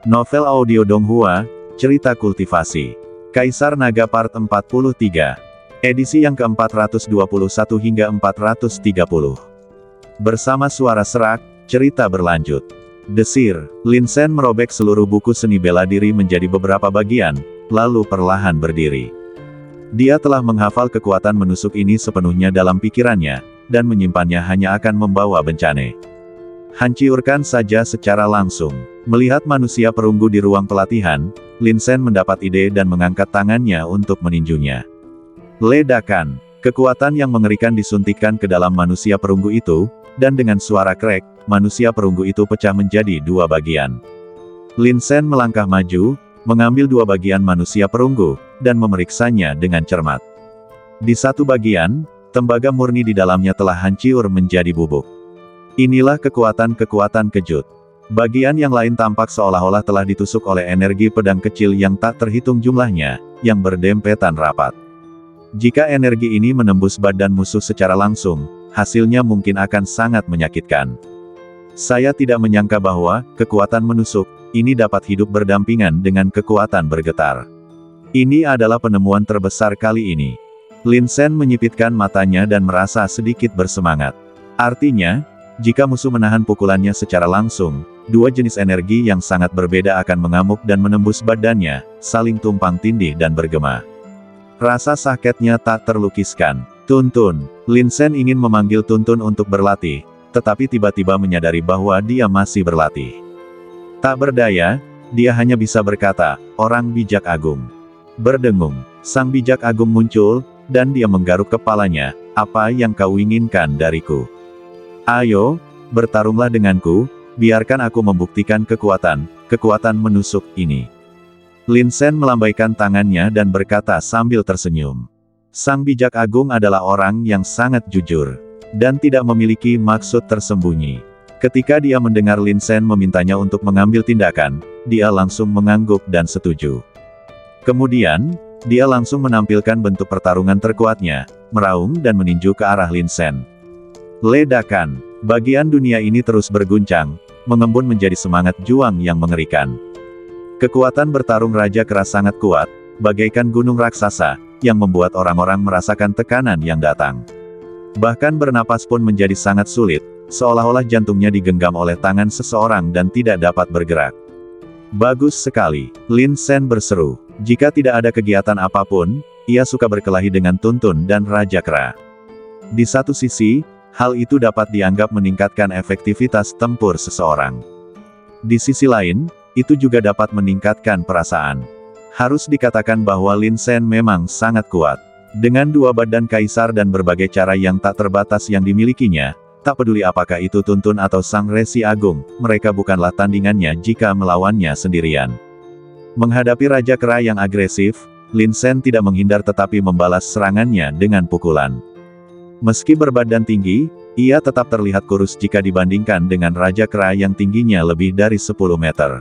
Novel audio Donghua, Cerita Kultivasi. Kaisar Naga Part 43. Edisi yang ke-421 hingga 430. Bersama suara serak, cerita berlanjut. Desir, Lin Sen merobek seluruh buku seni bela diri menjadi beberapa bagian, lalu perlahan berdiri. Dia telah menghafal kekuatan menusuk ini sepenuhnya dalam pikirannya, dan menyimpannya hanya akan membawa bencana. Hancurkan saja secara langsung. Melihat manusia perunggu di ruang pelatihan, Lin Sen mendapat ide dan mengangkat tangannya untuk meninjunya. Ledakan, kekuatan yang mengerikan disuntikkan ke dalam manusia perunggu itu, dan dengan suara krek, manusia perunggu itu pecah menjadi dua bagian. Lin Sen melangkah maju, mengambil dua bagian manusia perunggu, dan memeriksanya dengan cermat. Di satu bagian, tembaga murni di dalamnya telah hancur menjadi bubuk. Inilah kekuatan-kekuatan kejut. Bagian yang lain tampak seolah-olah telah ditusuk oleh energi pedang kecil yang tak terhitung jumlahnya, yang berdempetan rapat. Jika energi ini menembus badan musuh secara langsung, hasilnya mungkin akan sangat menyakitkan. Saya tidak menyangka bahwa, kekuatan menusuk, ini dapat hidup berdampingan dengan kekuatan bergetar. Ini adalah penemuan terbesar kali ini. Lin Sen menyipitkan matanya dan merasa sedikit bersemangat. Artinya, jika musuh menahan pukulannya secara langsung, dua jenis energi yang sangat berbeda akan mengamuk dan menembus badannya, saling tumpang tindih dan bergema. Rasa sakitnya tak terlukiskan. Tuntun, Lin Sen ingin memanggil Tuntun untuk berlatih, tetapi tiba-tiba menyadari bahwa dia masih berlatih. Tak berdaya, dia hanya bisa berkata, "Orang bijak agung." Berdengung, sang bijak agung muncul, dan dia menggaruk kepalanya, "Apa yang kau inginkan dariku? Ayo, bertarunglah denganku, biarkan aku membuktikan kekuatan menusuk ini." Lin Sen melambaikan tangannya dan berkata sambil tersenyum. Sang bijak agung adalah orang yang sangat jujur, dan tidak memiliki maksud tersembunyi. Ketika dia mendengar Lin Sen memintanya untuk mengambil tindakan, dia langsung mengangguk dan setuju. Kemudian, dia langsung menampilkan bentuk pertarungan terkuatnya, meraung dan meninju ke arah Lin Sen. Ledakan, bagian dunia ini terus berguncang, mengembun menjadi semangat juang yang mengerikan. Kekuatan bertarung Raja Kera sangat kuat, bagaikan gunung raksasa, yang membuat orang-orang merasakan tekanan yang datang. Bahkan bernapas pun menjadi sangat sulit, seolah-olah jantungnya digenggam oleh tangan seseorang dan tidak dapat bergerak. Bagus sekali, Lin Sen berseru. Jika tidak ada kegiatan apapun, ia suka berkelahi dengan Tuntun dan Raja Kera. Di satu sisi, hal itu dapat dianggap meningkatkan efektivitas tempur seseorang. Di sisi lain, itu juga dapat meningkatkan perasaan. Harus dikatakan bahwa Lin Sen memang sangat kuat. Dengan dua badan kaisar dan berbagai cara yang tak terbatas yang dimilikinya, tak peduli apakah itu Tuntun atau Sang Resi Agung, mereka bukanlah tandingannya jika melawannya sendirian. Menghadapi Raja Kera yang agresif, Lin Sen tidak menghindar tetapi membalas serangannya dengan pukulan. Meski berbadan tinggi, ia tetap terlihat kurus jika dibandingkan dengan Raja Kera yang tingginya lebih dari 10 meter.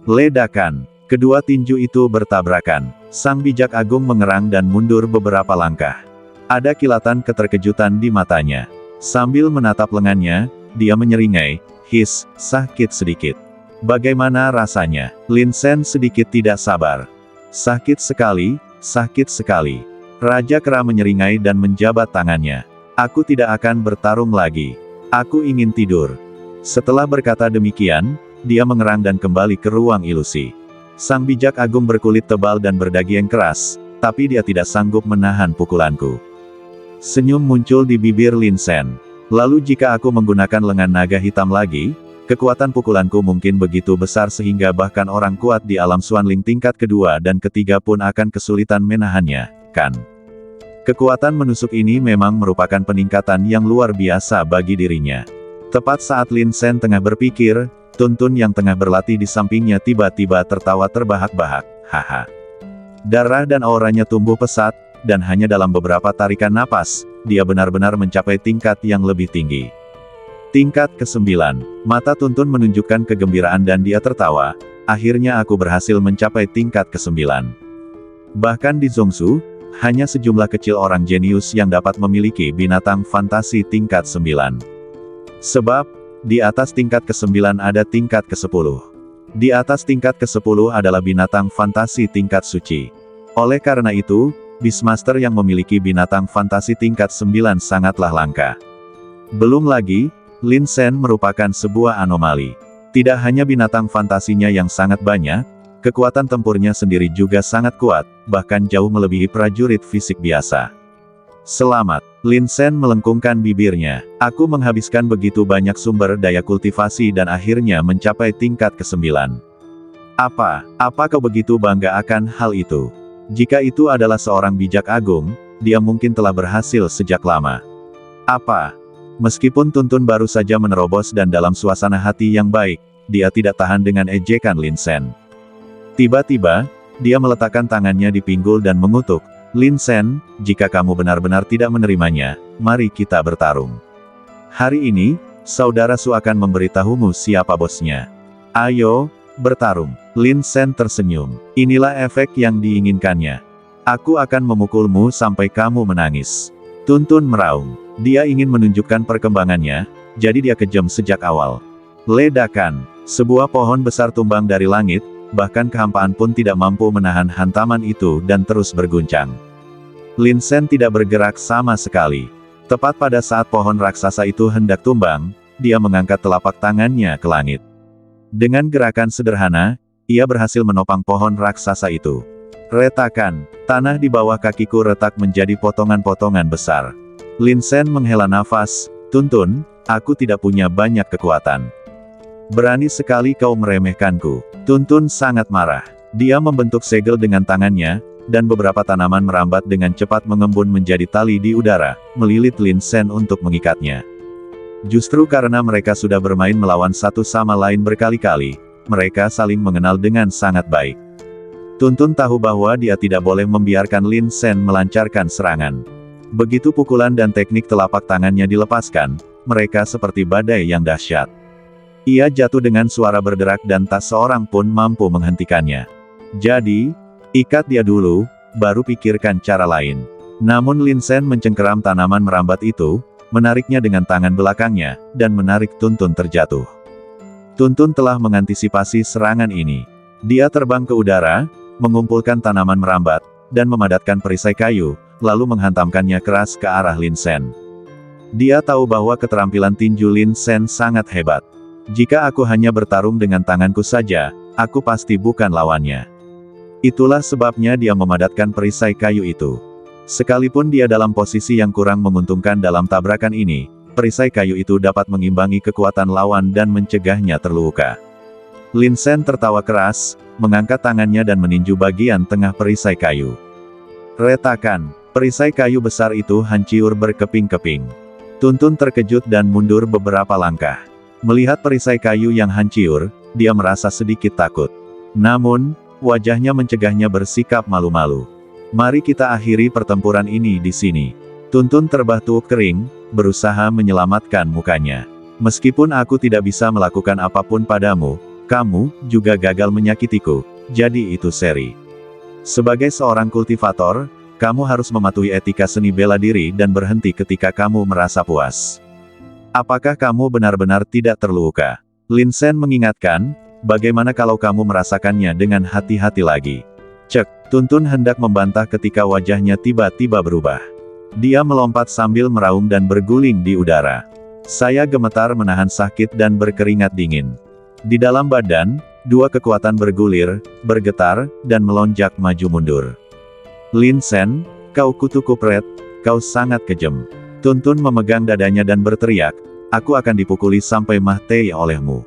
Ledakan, kedua tinju itu bertabrakan. Sang bijak agung mengerang dan mundur beberapa langkah. Ada kilatan keterkejutan di matanya. Sambil menatap lengannya, dia menyeringai, "His, sakit sedikit." Bagaimana rasanya? Lin Sen sedikit tidak sabar. Sakit sekali, sakit sekali. Raja Kera menyeringai dan menjabat tangannya. "Aku tidak akan bertarung lagi. Aku ingin tidur." Setelah berkata demikian, dia mengerang dan kembali ke ruang ilusi. Sang bijak agung berkulit tebal dan berdaging keras, tapi dia tidak sanggup menahan pukulanku. Senyum muncul di bibir Lin Sen. Lalu jika aku menggunakan lengan naga hitam lagi, kekuatan pukulanku mungkin begitu besar sehingga bahkan orang kuat di alam Xuanling tingkat kedua dan ketiga pun akan kesulitan menahannya, kan? Kekuatan menusuk ini memang merupakan peningkatan yang luar biasa bagi dirinya. Tepat saat Lin Sen tengah berpikir, Tuntun yang tengah berlatih di sampingnya tiba-tiba tertawa terbahak-bahak, haha. Darah dan auranya tumbuh pesat, dan hanya dalam beberapa tarikan napas, dia benar-benar mencapai tingkat yang lebih tinggi. Tingkat ke-9, mata Tuntun menunjukkan kegembiraan dan dia tertawa, "Akhirnya aku berhasil mencapai tingkat ke-9. Bahkan di Zhongshu, hanya sejumlah kecil orang jenius yang dapat memiliki binatang fantasi tingkat 9. Sebab, di atas tingkat ke-9 ada tingkat ke-10. Di atas tingkat ke-10 adalah binatang fantasi tingkat suci. Oleh karena itu, Beastmaster yang memiliki binatang fantasi tingkat 9 sangatlah langka. Belum lagi, Lin Sen merupakan sebuah anomali. Tidak hanya binatang fantasinya yang sangat banyak, kekuatan tempurnya sendiri juga sangat kuat, bahkan jauh melebihi prajurit fisik biasa. Selamat, Lin Sen melengkungkan bibirnya. Aku menghabiskan begitu banyak sumber daya kultivasi dan akhirnya mencapai tingkat ke-9. Apa kau begitu bangga akan hal itu? Jika itu adalah seorang bijak agung, dia mungkin telah berhasil sejak lama. Meskipun Tuntun baru saja menerobos dan dalam suasana hati yang baik, dia tidak tahan dengan ejekan Lin Sen. Tiba-tiba, dia meletakkan tangannya di pinggul dan mengutuk, "Lin Sen, jika kamu benar-benar tidak menerimanya, mari kita bertarung. Hari ini, Saudara Su akan memberitahumu siapa bosnya. Ayo, bertarung." Lin Sen tersenyum. Inilah efek yang diinginkannya. Aku akan memukulmu sampai kamu menangis. Tuntun meraung. Dia ingin menunjukkan perkembangannya, jadi dia kejam sejak awal. Ledakan. Sebuah pohon besar tumbang dari langit, bahkan kehampaan pun tidak mampu menahan hantaman itu dan terus berguncang. Lin Sen tidak bergerak sama sekali. Tepat pada saat pohon raksasa itu hendak tumbang, dia mengangkat telapak tangannya ke langit. Dengan gerakan sederhana, ia berhasil menopang pohon raksasa itu. Retakan. Tanah di bawah kakiku retak menjadi potongan-potongan besar. Lin Sen menghela nafas, "Tuntun, aku tidak punya banyak kekuatan. Berani sekali kau meremehkanku." Tuntun sangat marah. Dia membentuk segel dengan tangannya, dan beberapa tanaman merambat dengan cepat mengembun menjadi tali di udara, melilit Lin Sen untuk mengikatnya. Justru karena mereka sudah bermain melawan satu sama lain berkali-kali, mereka saling mengenal dengan sangat baik. Tuntun tahu bahwa dia tidak boleh membiarkan Lin Sen melancarkan serangan. Begitu pukulan dan teknik telapak tangannya dilepaskan, mereka seperti badai yang dahsyat. Ia jatuh dengan suara berderak dan tak seorang pun mampu menghentikannya. Jadi, ikat dia dulu, baru pikirkan cara lain. Namun Lin Sen mencengkeram tanaman merambat itu, menariknya dengan tangan belakangnya, dan menarik Tuntun terjatuh. Tuntun telah mengantisipasi serangan ini. Dia terbang ke udara, mengumpulkan tanaman merambat, dan memadatkan perisai kayu, lalu menghantamkannya keras ke arah Lin Sen. Dia tahu bahwa keterampilan tinju Lin Sen sangat hebat. Jika aku hanya bertarung dengan tanganku saja, aku pasti bukan lawannya. Itulah sebabnya dia memadatkan perisai kayu itu. Sekalipun dia dalam posisi yang kurang menguntungkan dalam tabrakan ini, perisai kayu itu dapat mengimbangi kekuatan lawan dan mencegahnya terluka. Lin Sen tertawa keras, mengangkat tangannya dan meninju bagian tengah perisai kayu. Retakan. Perisai kayu besar itu hancur berkeping-keping. Tuntun terkejut dan mundur beberapa langkah. Melihat perisai kayu yang hancur, dia merasa sedikit takut. Namun, wajahnya mencegahnya bersikap malu-malu. "Mari kita akhiri pertempuran ini di sini." Tuntun terbatu kering, berusaha menyelamatkan mukanya. "Meskipun aku tidak bisa melakukan apapun padamu, kamu juga gagal menyakitiku, jadi itu seri. Sebagai seorang kultivator, kamu harus mematuhi etika seni bela diri dan berhenti ketika kamu merasa puas. Apakah kamu benar-benar tidak terluka?" Lin Sen mengingatkan, "Bagaimana kalau kamu merasakannya dengan hati-hati lagi?" Cek, Tuntun hendak membantah ketika wajahnya tiba-tiba berubah. Dia melompat sambil meraung dan berguling di udara. Saya gemetar menahan sakit dan berkeringat dingin. Di dalam badan, dua kekuatan bergulir, bergetar, dan melonjak maju mundur. "Lin Sen, kau kutu kupret, kau sangat kejam." Tuntun memegang dadanya dan berteriak, "Aku akan dipukuli sampai mati olehmu."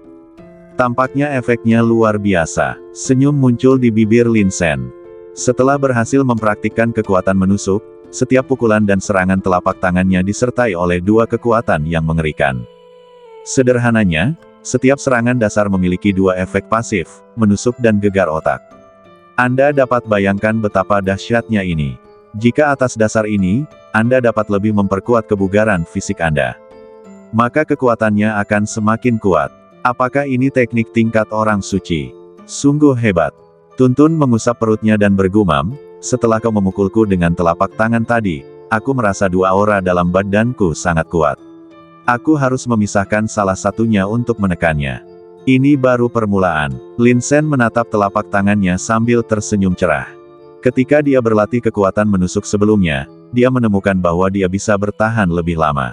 Tampaknya efeknya luar biasa. Senyum muncul di bibir Lin Sen. Setelah berhasil mempraktikkan kekuatan menusuk, setiap pukulan dan serangan telapak tangannya disertai oleh dua kekuatan yang mengerikan. Sederhananya, setiap serangan dasar memiliki dua efek pasif, menusuk dan gegar otak. Anda dapat bayangkan betapa dahsyatnya ini. Jika atas dasar ini, Anda dapat lebih memperkuat kebugaran fisik Anda, maka kekuatannya akan semakin kuat. Apakah ini teknik tingkat orang suci? Sungguh hebat. Tuntun mengusap perutnya dan bergumam, "Setelah kau memukulku dengan telapak tangan tadi, aku merasa dua aura dalam badanku sangat kuat. Aku harus memisahkan salah satunya untuk menekannya." Ini baru permulaan. Lin Sen menatap telapak tangannya sambil tersenyum cerah. Ketika dia berlatih kekuatan menusuk sebelumnya, dia menemukan bahwa dia bisa bertahan lebih lama.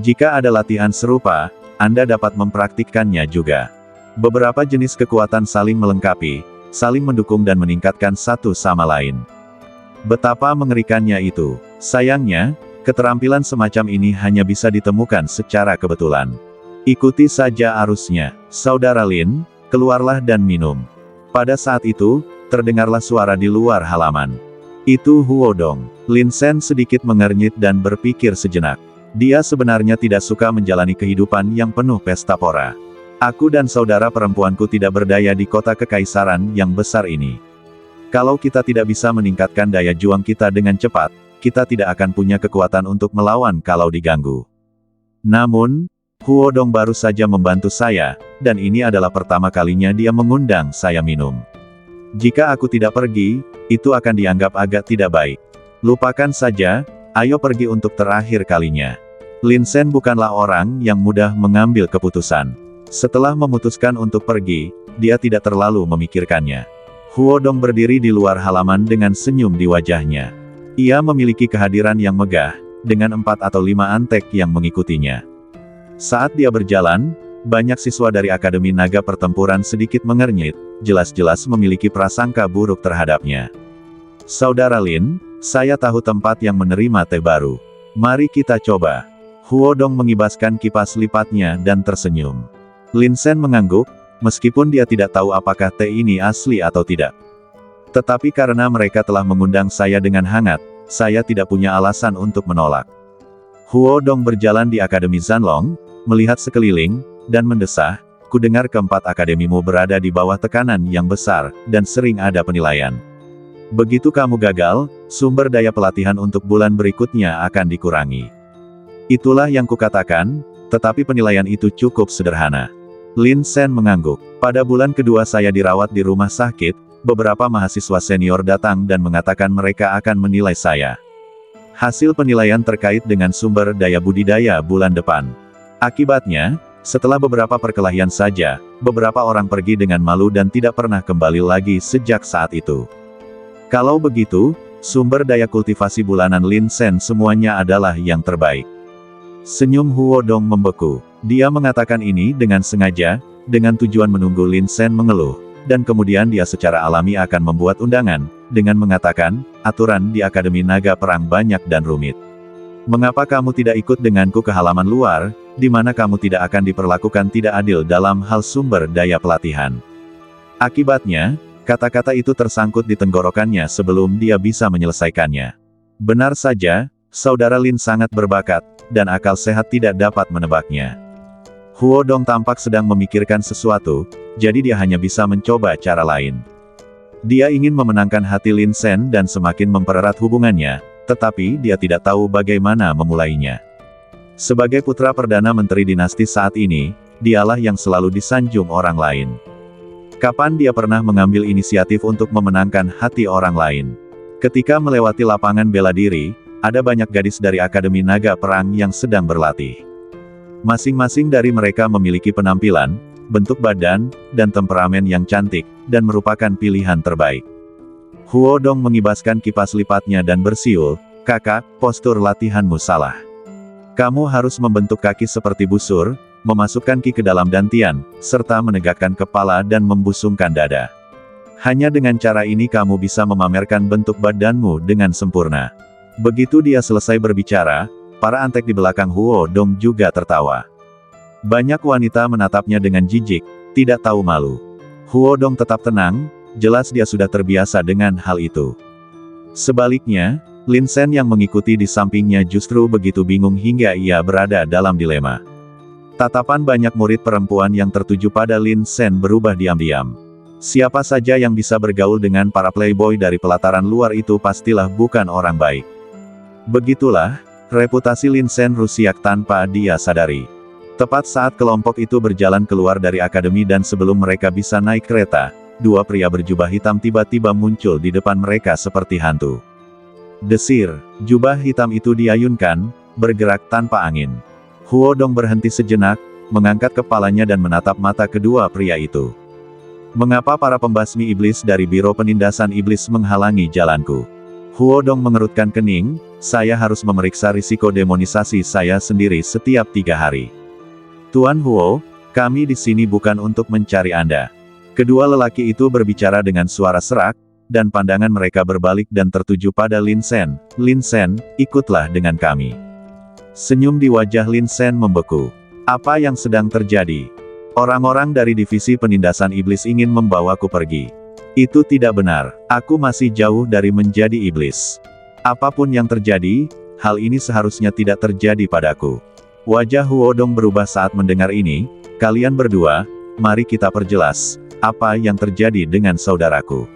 Jika ada latihan serupa, Anda dapat mempraktikkannya juga. Beberapa jenis kekuatan saling melengkapi, saling mendukung dan meningkatkan satu sama lain. Betapa mengerikannya itu. Sayangnya, keterampilan semacam ini hanya bisa ditemukan secara kebetulan. Ikuti saja arusnya, Saudara Lin, keluarlah dan minum. Pada saat itu, terdengarlah suara di luar halaman. Itu Huo Dong. Lin Sen sedikit mengernyit dan berpikir sejenak. Dia sebenarnya tidak suka menjalani kehidupan yang penuh pesta pora. Aku dan saudara perempuanku tidak berdaya di kota kekaisaran yang besar ini. Kalau kita tidak bisa meningkatkan daya juang kita dengan cepat, kita tidak akan punya kekuatan untuk melawan kalau diganggu. Namun, Huo Dong baru saja membantu saya, dan ini adalah pertama kalinya dia mengundang saya minum. Jika aku tidak pergi, itu akan dianggap agak tidak baik. Lupakan saja, ayo pergi untuk terakhir kalinya. Lin Sen bukanlah orang yang mudah mengambil keputusan. Setelah memutuskan untuk pergi, dia tidak terlalu memikirkannya. Huo Dong berdiri di luar halaman dengan senyum di wajahnya. Ia memiliki kehadiran yang megah, dengan 4 atau 5 antek yang mengikutinya. Saat dia berjalan, banyak siswa dari Akademi Naga Pertempuran sedikit mengernyit, jelas-jelas memiliki prasangka buruk terhadapnya. Saudara Lin, saya tahu tempat yang menerima teh baru. Mari kita coba. Huo Dong mengibaskan kipas lipatnya dan tersenyum. Lin Sen mengangguk, meskipun dia tidak tahu apakah teh ini asli atau tidak. Tetapi karena mereka telah mengundang saya dengan hangat, saya tidak punya alasan untuk menolak. Huo Dong berjalan di Akademi Zanlong, melihat sekeliling, dan mendesah, ku dengar keempat akademimu berada di bawah tekanan yang besar, dan sering ada penilaian. Begitu kamu gagal, sumber daya pelatihan untuk bulan berikutnya akan dikurangi. Itulah yang kukatakan, tetapi penilaian itu cukup sederhana. Lin Sen mengangguk. Pada bulan kedua saya dirawat di rumah sakit, beberapa mahasiswa senior datang dan mengatakan mereka akan menilai saya. Hasil penilaian terkait dengan sumber daya budidaya bulan depan. Akibatnya, setelah beberapa perkelahian saja, beberapa orang pergi dengan malu dan tidak pernah kembali lagi sejak saat itu. Kalau begitu, sumber daya kultivasi bulanan Lin Sen semuanya adalah yang terbaik. Senyum Huo Dong membeku. Dia mengatakan ini dengan sengaja, dengan tujuan menunggu Lin Sen mengeluh, dan kemudian dia secara alami akan membuat undangan, dengan mengatakan, aturan di Akademi Naga Perang banyak dan rumit. Mengapa kamu tidak ikut denganku ke halaman luar, di mana kamu tidak akan diperlakukan tidak adil dalam hal sumber daya pelatihan? Akibatnya, kata-kata itu tersangkut di tenggorokannya sebelum dia bisa menyelesaikannya. Benar saja, Saudara Lin sangat berbakat, dan akal sehat tidak dapat menebaknya. Huo Dong tampak sedang memikirkan sesuatu, jadi dia hanya bisa mencoba cara lain. Dia ingin memenangkan hati Lin Sen dan semakin mempererat hubungannya, tetapi dia tidak tahu bagaimana memulainya. Sebagai putra Perdana Menteri dinasti saat ini, dialah yang selalu disanjung orang lain. Kapan dia pernah mengambil inisiatif untuk memenangkan hati orang lain? Ketika melewati lapangan bela diri, ada banyak gadis dari Akademi Naga Perang yang sedang berlatih. Masing-masing dari mereka memiliki penampilan, bentuk badan, dan temperamen yang cantik, dan merupakan pilihan terbaik. Huo Dong mengibaskan kipas lipatnya dan bersiul, "Kakak, postur latihanmu salah. Kamu harus membentuk kaki seperti busur, memasukkan ki ke dalam dantian, serta menegakkan kepala dan membusungkan dada. Hanya dengan cara ini kamu bisa memamerkan bentuk badanmu dengan sempurna." Begitu dia selesai berbicara, para antek di belakang Huo Dong juga tertawa. Banyak wanita menatapnya dengan jijik, tidak tahu malu. Huo Dong tetap tenang, jelas dia sudah terbiasa dengan hal itu. Sebaliknya, Lin Sen yang mengikuti di sampingnya justru begitu bingung hingga ia berada dalam dilema. Tatapan banyak murid perempuan yang tertuju pada Lin Sen berubah diam-diam. Siapa saja yang bisa bergaul dengan para playboy dari pelataran luar itu pastilah bukan orang baik. Begitulah, reputasi Lin Sen rusiak tanpa dia sadari. Tepat saat kelompok itu berjalan keluar dari akademi dan sebelum mereka bisa naik kereta, dua pria berjubah hitam tiba-tiba muncul di depan mereka seperti hantu. Desir, jubah hitam itu diayunkan, bergerak tanpa angin. Huo Dong berhenti sejenak, mengangkat kepalanya dan menatap mata kedua pria itu. Mengapa para pembasmi iblis dari Biro Penindasan Iblis menghalangi jalanku? Huo Dong mengerutkan kening, saya harus memeriksa risiko demonisasi saya sendiri setiap 3 hari. Tuan Huo, kami di sini bukan untuk mencari Anda. Kedua lelaki itu berbicara dengan suara serak, dan pandangan mereka berbalik dan tertuju pada Lin Sen. Lin Sen, ikutlah dengan kami. Senyum di wajah Lin Sen membeku. Apa yang sedang terjadi? Orang-orang dari divisi penindasan iblis ingin membawaku pergi. Itu tidak benar, aku masih jauh dari menjadi iblis. Apapun yang terjadi, hal ini seharusnya tidak terjadi padaku. Wajah Huo Dong berubah saat mendengar ini. Kalian berdua, mari kita perjelas, apa yang terjadi dengan saudaraku.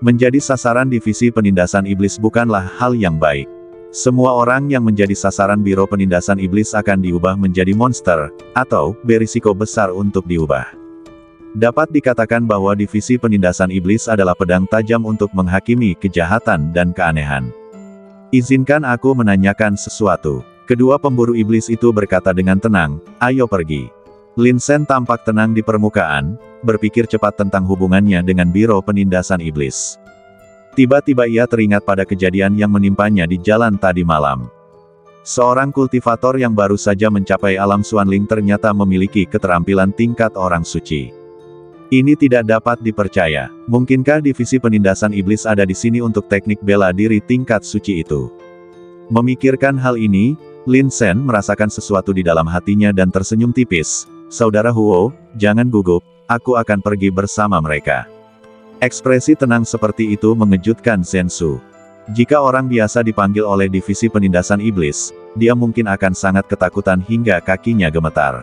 Menjadi sasaran divisi penindasan iblis bukanlah hal yang baik. Semua orang yang menjadi sasaran Biro Penindasan Iblis akan diubah menjadi monster, atau berisiko besar untuk diubah. Dapat dikatakan bahwa divisi penindasan iblis adalah pedang tajam untuk menghakimi kejahatan dan keanehan. Izinkan aku menanyakan sesuatu. Kedua pemburu iblis itu berkata dengan tenang, ayo pergi. Lin Sen tampak tenang di permukaan, berpikir cepat tentang hubungannya dengan Biro Penindasan Iblis. Tiba-tiba ia teringat pada kejadian yang menimpanya di jalan tadi malam. Seorang kultivator yang baru saja mencapai alam Xuanling ternyata memiliki keterampilan tingkat orang suci. Ini tidak dapat dipercaya. Mungkinkah divisi penindasan iblis ada di sini untuk teknik bela diri tingkat suci itu? Memikirkan hal ini, Lin Sen merasakan sesuatu di dalam hatinya dan tersenyum tipis. Saudara Huo, jangan gugup, aku akan pergi bersama mereka. Ekspresi tenang seperti itu mengejutkan Zhen Su. Jika orang biasa dipanggil oleh divisi penindasan iblis, dia mungkin akan sangat ketakutan hingga kakinya gemetar.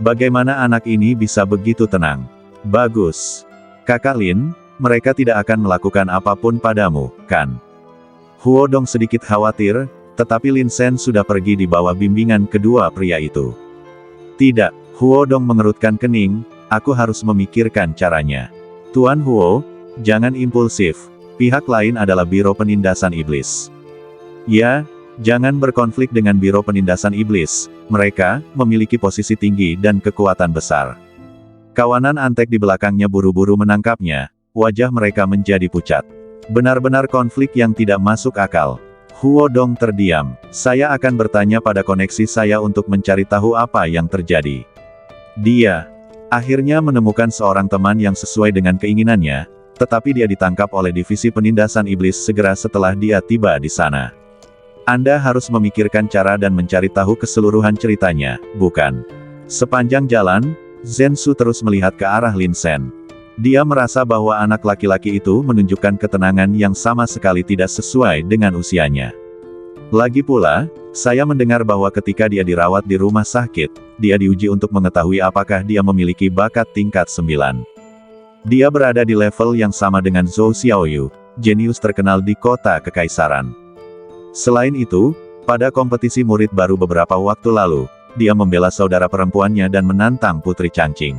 Bagaimana anak ini bisa begitu tenang? Bagus. Kakak Lin, mereka tidak akan melakukan apapun padamu, kan? Huo Dong sedikit khawatir, tetapi Lin Sen sudah pergi di bawah bimbingan kedua pria itu. Tidak, Huo Dong mengerutkan kening, aku harus memikirkan caranya. Tuan Huo, jangan impulsif, pihak lain adalah Biro Penindasan Iblis. Ya, jangan berkonflik dengan Biro Penindasan Iblis, mereka memiliki posisi tinggi dan kekuatan besar. Kawanan antek di belakangnya buru-buru menangkapnya, wajah mereka menjadi pucat. Benar-benar konflik yang tidak masuk akal. Huo Dong terdiam, saya akan bertanya pada koneksi saya untuk mencari tahu apa yang terjadi. Dia akhirnya menemukan seorang teman yang sesuai dengan keinginannya, tetapi dia ditangkap oleh divisi penindasan iblis segera setelah dia tiba di sana. Anda harus memikirkan cara dan mencari tahu keseluruhan ceritanya, bukan? Sepanjang jalan, Zhen Su terus melihat ke arah Lin Sen. Dia merasa bahwa anak laki-laki itu menunjukkan ketenangan yang sama sekali tidak sesuai dengan usianya. Lagi pula, saya mendengar bahwa ketika dia dirawat di rumah sakit, dia diuji untuk mengetahui apakah dia memiliki bakat tingkat 9. Dia berada di level yang sama dengan Zhou Xiaoyu, jenius terkenal di kota kekaisaran. Selain itu, pada kompetisi murid baru beberapa waktu lalu, dia membela saudara perempuannya dan menantang Putri Changqing.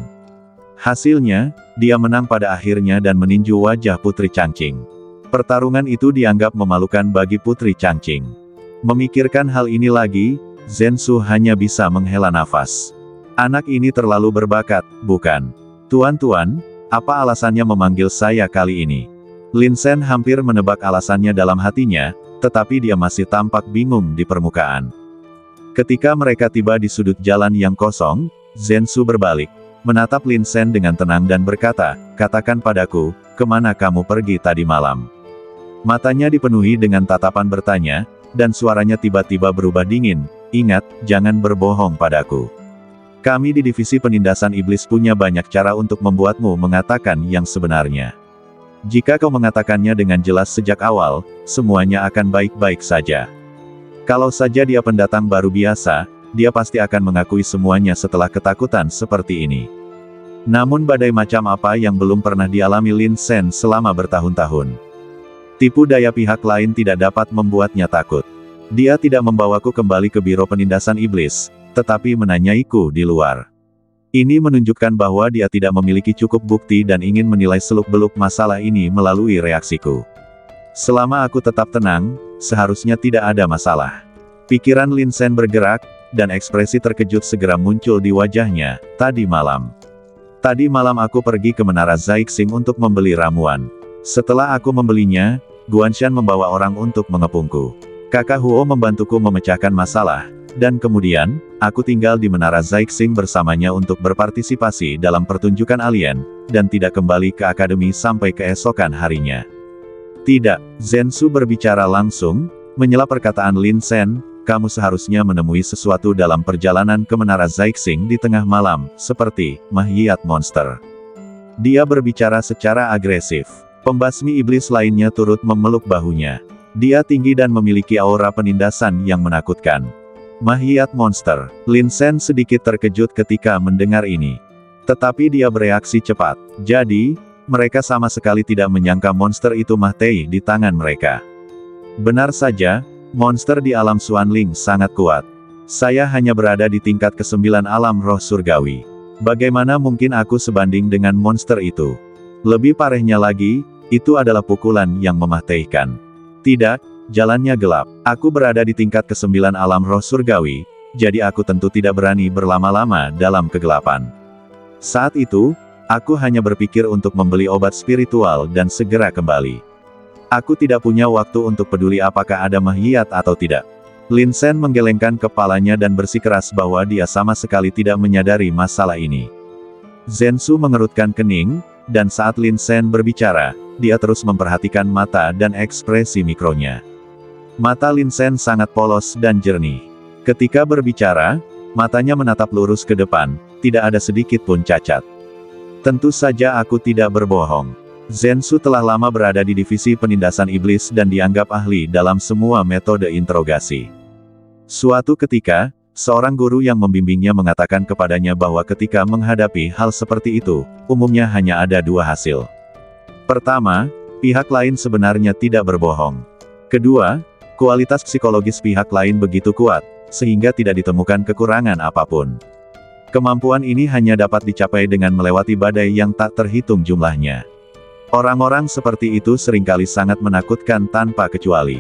Hasilnya, dia menang pada akhirnya dan meninju wajah Putri Changqing. Pertarungan itu dianggap memalukan bagi Putri Changqing. Memikirkan hal ini lagi, Zhen Su hanya bisa menghela nafas. Anak ini terlalu berbakat, bukan? Tuan-tuan, apa alasannya memanggil saya kali ini? Lin Sen hampir menebak alasannya dalam hatinya, tetapi dia masih tampak bingung di permukaan. Ketika mereka tiba di sudut jalan yang kosong, Zhen Su berbalik, menatap Lin Sen dengan tenang dan berkata, katakan padaku, kemana kamu pergi tadi malam? Matanya dipenuhi dengan tatapan bertanya, dan suaranya tiba-tiba berubah dingin, ingat, jangan berbohong padaku. Kami di divisi penindasan iblis punya banyak cara untuk membuatmu mengatakan yang sebenarnya. Jika kau mengatakannya dengan jelas sejak awal, semuanya akan baik-baik saja. Kalau saja dia pendatang baru biasa, dia pasti akan mengakui semuanya setelah ketakutan seperti ini. Namun badai macam apa yang belum pernah dialami Lin Sen selama bertahun-tahun. Tipu daya pihak lain tidak dapat membuatnya takut. Dia tidak membawaku kembali ke Biro Penindasan Iblis, tetapi menanyaiku di luar. Ini menunjukkan bahwa dia tidak memiliki cukup bukti dan ingin menilai seluk-beluk masalah ini melalui reaksiku. Selama aku tetap tenang, seharusnya tidak ada masalah. Pikiran Lin Sen bergerak, dan ekspresi terkejut segera muncul di wajahnya. Tadi malam aku pergi ke Menara Zaixing untuk membeli ramuan. Setelah aku membelinya, Guanshan membawa orang untuk mengepungku. Kakak Huo membantuku memecahkan masalah, dan kemudian, aku tinggal di Menara Zaixing bersamanya untuk berpartisipasi dalam pertunjukan alien, dan tidak kembali ke akademi sampai keesokan harinya. Tidak, Zhensu berbicara langsung, menyela perkataan Lin Sen, kamu seharusnya menemui sesuatu dalam perjalanan ke Menara Zaixing di tengah malam, seperti mahiat monster. Dia berbicara secara agresif. Pembasmi iblis lainnya turut memeluk bahunya. Dia tinggi dan memiliki aura penindasan yang menakutkan. Mahiat monster. Lin Sen sedikit terkejut ketika mendengar ini. Tetapi dia bereaksi cepat. Jadi, mereka sama sekali tidak menyangka monster itu mati di tangan mereka. Benar saja, monster di alam Xuanling sangat kuat. Saya hanya berada di tingkat ke-9 alam roh surgawi. Bagaimana mungkin aku sebanding dengan monster itu? Lebih parahnya lagi, itu adalah pukulan yang mematikan. Tidak, jalannya gelap. Aku berada di tingkat ke-9 alam roh surgawi, jadi aku tentu tidak berani berlama-lama dalam kegelapan. Saat itu, aku hanya berpikir untuk membeli obat spiritual dan segera kembali. Aku tidak punya waktu untuk peduli apakah ada mahiat atau tidak. Lin Sen menggelengkan kepalanya dan bersikeras bahwa dia sama sekali tidak menyadari masalah ini. Zhensu mengerutkan kening, dan saat Lin Sen berbicara, dia terus memperhatikan mata dan ekspresi mikronya. Mata Lin Sen sangat polos dan jernih. Ketika berbicara, matanya menatap lurus ke depan, tidak ada sedikit pun cacat. Tentu saja aku tidak berbohong. Zhensu telah lama berada di divisi penindasan iblis dan dianggap ahli dalam semua metode interogasi. Suatu ketika, seorang guru yang membimbingnya mengatakan kepadanya bahwa ketika menghadapi hal seperti itu, umumnya hanya ada dua hasil. Pertama, pihak lain sebenarnya tidak berbohong. Kedua, kualitas psikologis pihak lain begitu kuat, sehingga tidak ditemukan kekurangan apapun. Kemampuan ini hanya dapat dicapai dengan melewati badai yang tak terhitung jumlahnya. Orang-orang seperti itu seringkali sangat menakutkan tanpa kecuali.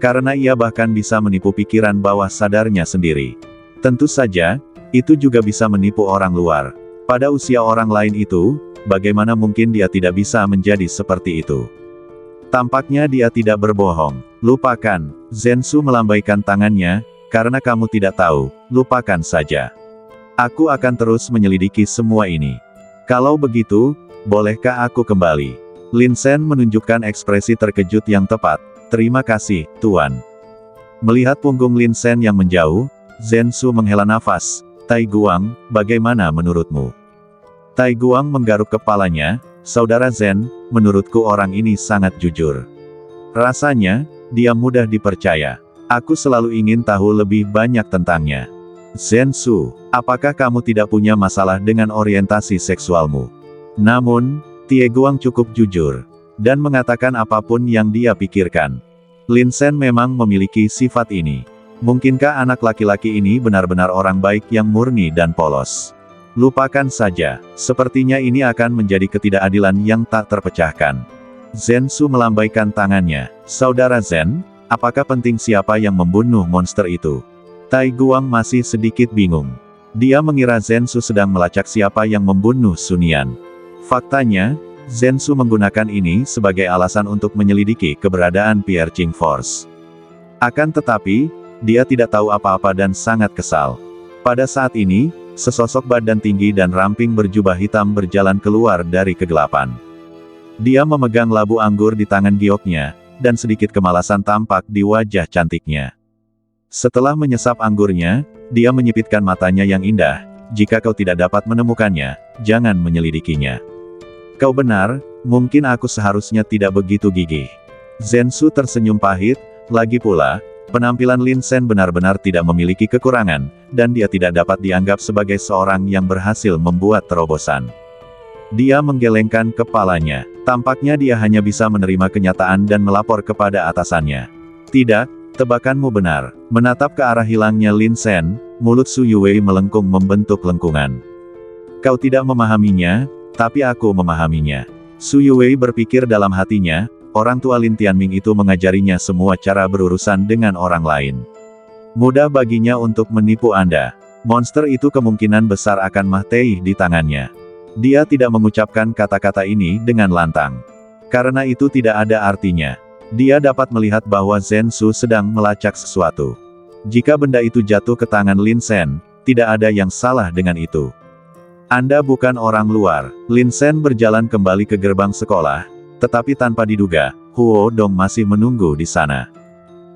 Karena ia bahkan bisa menipu pikiran bawah sadarnya sendiri. Tentu saja, itu juga bisa menipu orang luar. Pada usia orang lain itu, bagaimana mungkin dia tidak bisa menjadi seperti itu? Tampaknya dia tidak berbohong. Lupakan. Zhensu melambaikan tangannya, karena kamu tidak tahu, lupakan saja. Aku akan terus menyelidiki semua ini. Kalau begitu, bolehkah aku kembali? Lin Sen menunjukkan ekspresi terkejut yang tepat. Terima kasih, Tuan. Melihat punggung Lin Sen yang menjauh, Zhensu menghela nafas. Tai Guang, bagaimana menurutmu? Tai Guang menggaruk kepalanya, Saudara Zhen, menurutku orang ini sangat jujur. Rasanya, dia mudah dipercaya. Aku selalu ingin tahu lebih banyak tentangnya. Zhensu, apakah kamu tidak punya masalah dengan orientasi seksualmu? Namun, Tie Guang cukup jujur, dan mengatakan apapun yang dia pikirkan. Lin Sen memang memiliki sifat ini. Mungkinkah anak laki-laki ini benar-benar orang baik yang murni dan polos? Lupakan saja, sepertinya ini akan menjadi ketidakadilan yang tak terpecahkan. Zhensu melambaikan tangannya. Saudara Zhen, apakah penting siapa yang membunuh monster itu? Tai Guang masih sedikit bingung. Dia mengira Zhensu sedang melacak siapa yang membunuh Sun Yan. Faktanya, Zhensu menggunakan ini sebagai alasan untuk menyelidiki keberadaan Piercing Force. Akan tetapi, dia tidak tahu apa-apa dan sangat kesal. Pada saat ini, sesosok badan tinggi dan ramping berjubah hitam berjalan keluar dari kegelapan. Dia memegang labu anggur di tangan gioknya, dan sedikit kemalasan tampak di wajah cantiknya. Setelah menyesap anggurnya, dia menyipitkan matanya yang indah. Jika kau tidak dapat menemukannya, jangan menyelidikinya. Kau benar, mungkin aku seharusnya tidak begitu gigih. Zhensu tersenyum pahit, lagi pula, penampilan Lin Sen benar-benar tidak memiliki kekurangan, dan dia tidak dapat dianggap sebagai seorang yang berhasil membuat terobosan. Dia menggelengkan kepalanya. Tampaknya dia hanya bisa menerima kenyataan dan melapor kepada atasannya. Tidak, tebakanmu benar. Menatap ke arah hilangnya Lin Sen, mulut Su Yuwei melengkung membentuk lengkungan. Kau tidak memahaminya, tapi aku memahaminya. Su Yuwei berpikir dalam hatinya, orang tua Lin Tianming itu mengajarinya semua cara berurusan dengan orang lain. Mudah baginya untuk menipu Anda. Monster itu kemungkinan besar akan mati di tangannya. Dia tidak mengucapkan kata-kata ini dengan lantang. Karena itu tidak ada artinya. Dia dapat melihat bahwa Zhen Su sedang melacak sesuatu. Jika benda itu jatuh ke tangan Lin Shen, tidak ada yang salah dengan itu. Anda bukan orang luar. Lin Shen berjalan kembali ke gerbang sekolah, tetapi tanpa diduga, Huo Dong masih menunggu di sana.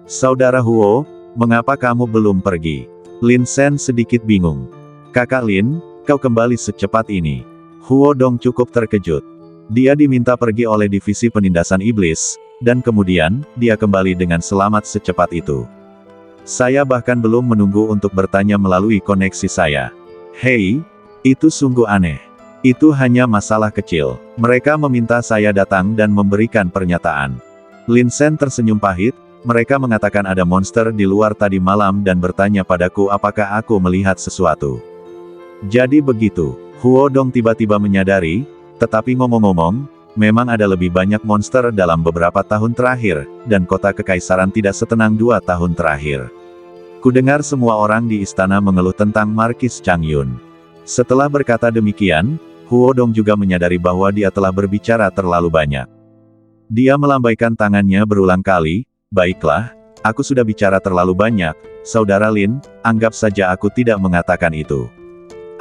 Saudara Huo, mengapa kamu belum pergi? Lin Shen sedikit bingung. Kakak Lin, kau kembali secepat ini. Huo Dong cukup terkejut. Dia diminta pergi oleh divisi penindasan iblis, dan kemudian, dia kembali dengan selamat secepat itu. Saya bahkan belum menunggu untuk bertanya melalui koneksi saya. Hei, itu sungguh aneh. Itu hanya masalah kecil. Mereka meminta saya datang dan memberikan pernyataan. Lin Shen tersenyum pahit. Mereka mengatakan ada monster di luar tadi malam dan bertanya padaku apakah aku melihat sesuatu. Jadi begitu. Huo Dong tiba-tiba menyadari, tetapi ngomong-ngomong, memang ada lebih banyak monster dalam beberapa tahun terakhir, dan kota kekaisaran tidak setenang 2 tahun terakhir. Kudengar semua orang di istana mengeluh tentang Markis Chang Yun. Setelah berkata demikian, Huo Dong juga menyadari bahwa dia telah berbicara terlalu banyak. Dia melambaikan tangannya berulang kali, baiklah, aku sudah bicara terlalu banyak, Saudara Lin, anggap saja aku tidak mengatakan itu.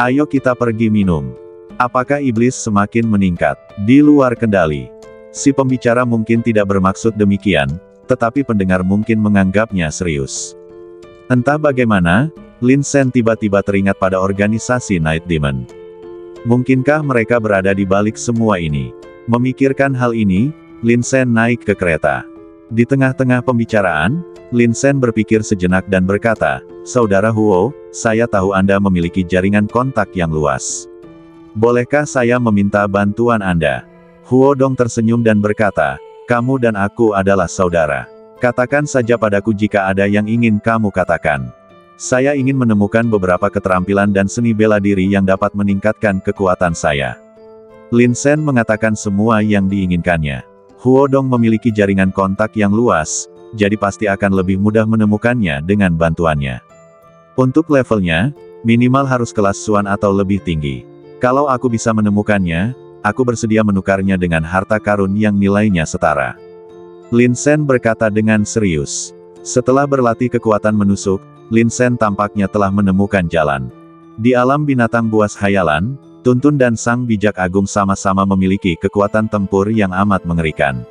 Ayo kita pergi minum. Apakah iblis semakin meningkat? Di luar kendali. Si pembicara mungkin tidak bermaksud demikian, tetapi pendengar mungkin menganggapnya serius. Entah bagaimana, Lin Shen tiba-tiba teringat pada organisasi Night Demon. Mungkinkah mereka berada di balik semua ini? Memikirkan hal ini, Lin Shen naik ke kereta. Di tengah-tengah pembicaraan, Lin Shen berpikir sejenak dan berkata, Saudara Huo, saya tahu Anda memiliki jaringan kontak yang luas. Bolehkah saya meminta bantuan Anda? Huo Dong tersenyum dan berkata, kamu dan aku adalah saudara. Katakan saja padaku jika ada yang ingin kamu katakan. Saya ingin menemukan beberapa keterampilan dan seni bela diri yang dapat meningkatkan kekuatan saya. Lin Shen mengatakan semua yang diinginkannya. Huo Dong memiliki jaringan kontak yang luas, jadi pasti akan lebih mudah menemukannya dengan bantuannya. Untuk levelnya, minimal harus kelas Xuan atau lebih tinggi. Kalau aku bisa menemukannya, aku bersedia menukarnya dengan harta karun yang nilainya setara. Lin Shen berkata dengan serius. Setelah berlatih kekuatan menusuk, Lin Shen tampaknya telah menemukan jalan. Di alam binatang buas hayalan, Tuntun dan Sang Bijak Agung sama-sama memiliki kekuatan tempur yang amat mengerikan.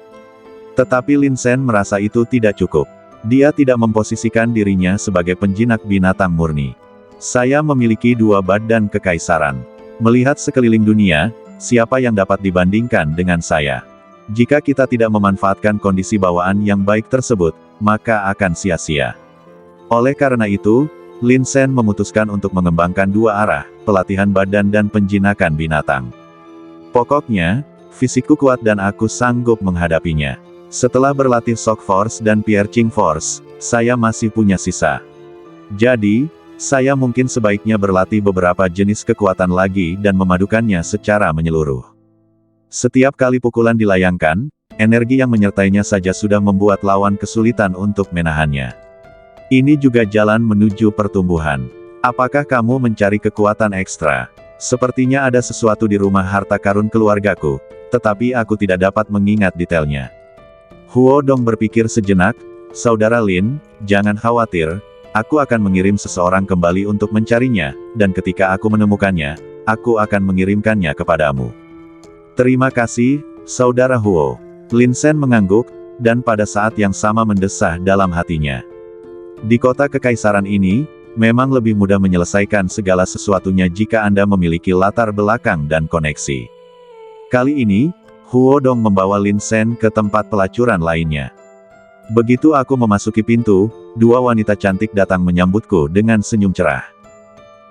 Tetapi Lin Shen merasa itu tidak cukup. Dia tidak memposisikan dirinya sebagai penjinak binatang murni. Saya memiliki 2 badan kekaisaran. Melihat sekeliling dunia, siapa yang dapat dibandingkan dengan saya? Jika kita tidak memanfaatkan kondisi bawaan yang baik tersebut, maka akan sia-sia. Oleh karena itu, Lin Shen memutuskan untuk mengembangkan 2 arah, pelatihan badan dan penjinakan binatang. Pokoknya, fisikku kuat dan aku sanggup menghadapinya. Setelah berlatih Shock Force dan Piercing Force, saya masih punya sisa. Jadi, saya mungkin sebaiknya berlatih beberapa jenis kekuatan lagi dan memadukannya secara menyeluruh. Setiap kali pukulan dilayangkan, energi yang menyertainya saja sudah membuat lawan kesulitan untuk menahannya. Ini juga jalan menuju pertumbuhan. Apakah kamu mencari kekuatan ekstra? Sepertinya ada sesuatu di rumah harta karun keluargaku, tetapi aku tidak dapat mengingat detailnya. Huo Dong berpikir sejenak, Saudara Lin, jangan khawatir, aku akan mengirim seseorang kembali untuk mencarinya, dan ketika aku menemukannya, aku akan mengirimkannya kepadamu. Terima kasih, Saudara Huo. Lin Shen mengangguk, dan pada saat yang sama mendesah dalam hatinya. Di kota kekaisaran ini, memang lebih mudah menyelesaikan segala sesuatunya jika Anda memiliki latar belakang dan koneksi. Kali ini, Huo Dong membawa Lin Shen ke tempat pelacuran lainnya. Begitu aku memasuki pintu, 2 wanita cantik datang menyambutku dengan senyum cerah.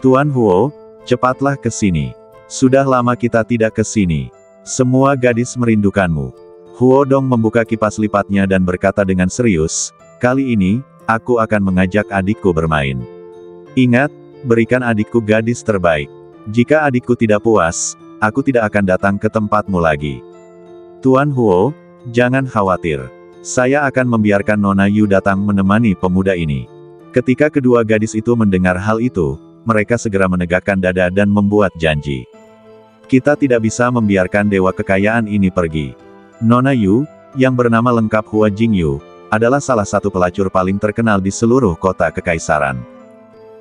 Tuan Huo, cepatlah ke sini. Sudah lama kita tidak ke sini. Semua gadis merindukanmu. Huo Dong membuka kipas lipatnya dan berkata dengan serius, kali ini, aku akan mengajak adikku bermain. Ingat, berikan adikku gadis terbaik. Jika adikku tidak puas, aku tidak akan datang ke tempatmu lagi. Tuan Huo, jangan khawatir. Saya akan membiarkan Nona Yu datang menemani pemuda ini. Ketika kedua gadis itu mendengar hal itu, mereka segera menegakkan dada dan membuat janji. Kita tidak bisa membiarkan dewa kekayaan ini pergi. Nona Yu, yang bernama lengkap Hua Jingyu, adalah salah satu pelacur paling terkenal di seluruh kota kekaisaran.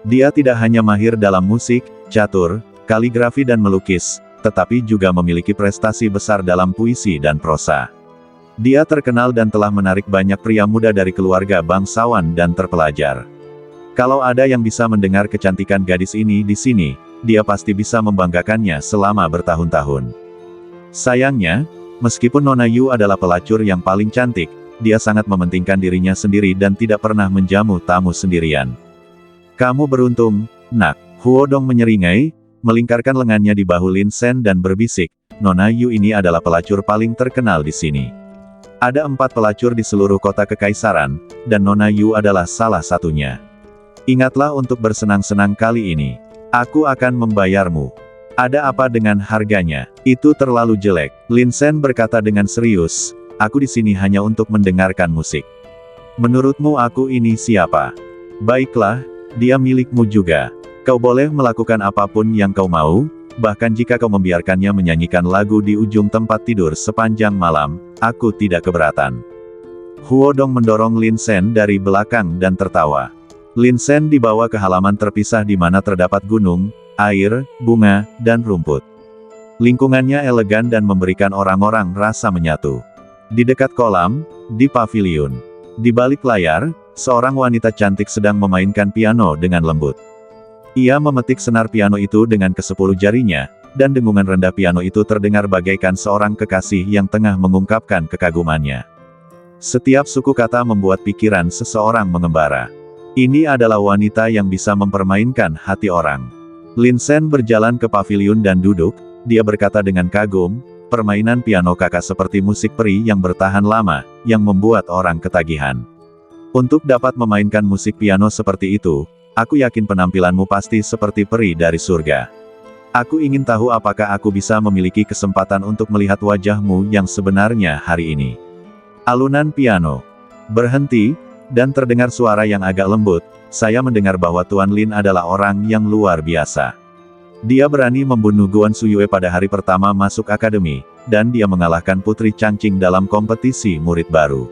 Dia tidak hanya mahir dalam musik, catur, kaligrafi dan melukis, tetapi juga memiliki prestasi besar dalam puisi dan prosa. Dia terkenal dan telah menarik banyak pria muda dari keluarga bangsawan dan terpelajar. Kalau ada yang bisa mendengar kecantikan gadis ini di sini, dia pasti bisa membanggakannya selama bertahun-tahun. Sayangnya, meskipun Nona Yu adalah pelacur yang paling cantik, dia sangat mementingkan dirinya sendiri dan tidak pernah menjamu tamu sendirian. Kamu beruntung, nak. Huodong menyeringai, melingkarkan lengannya di bahu Lin Sen dan berbisik, Nona Yu ini adalah pelacur paling terkenal di sini. Ada 4 pelacur di seluruh kota kekaisaran, dan Nona Yu adalah salah satunya. Ingatlah untuk bersenang-senang kali ini. Aku akan membayarmu. Ada apa dengan harganya? Itu terlalu jelek. Lin Sen berkata dengan serius, aku di sini hanya untuk mendengarkan musik. Menurutmu aku ini siapa? Baiklah, dia milikmu juga. Kau boleh melakukan apapun yang kau mau, bahkan jika kau membiarkannya menyanyikan lagu di ujung tempat tidur sepanjang malam, aku tidak keberatan. Huodong mendorong Lin Sen dari belakang dan tertawa. Lin Sen dibawa ke halaman terpisah di mana terdapat gunung, air, bunga, dan rumput. Lingkungannya elegan dan memberikan orang-orang rasa menyatu. Di dekat kolam, di paviliun, di balik layar, seorang wanita cantik sedang memainkan piano dengan lembut. Ia memetik senar piano itu dengan ke-10 jarinya, dan dengungan rendah piano itu terdengar bagaikan seorang kekasih yang tengah mengungkapkan kekagumannya. Setiap suku kata membuat pikiran seseorang mengembara. Ini adalah wanita yang bisa mempermainkan hati orang. Lin Sen berjalan ke paviliun dan duduk, dia berkata dengan kagum, permainan piano kakak seperti musik peri yang bertahan lama, yang membuat orang ketagihan. Untuk dapat memainkan musik piano seperti itu, aku yakin penampilanmu pasti seperti peri dari surga. Aku ingin tahu apakah aku bisa memiliki kesempatan untuk melihat wajahmu yang sebenarnya hari ini. Alunan piano berhenti, dan terdengar suara yang agak lembut. Saya mendengar bahwa Tuan Lin adalah orang yang luar biasa. Dia berani membunuh Guan Suyue pada hari pertama masuk akademi, dan dia mengalahkan Putri Changqing dalam kompetisi murid baru.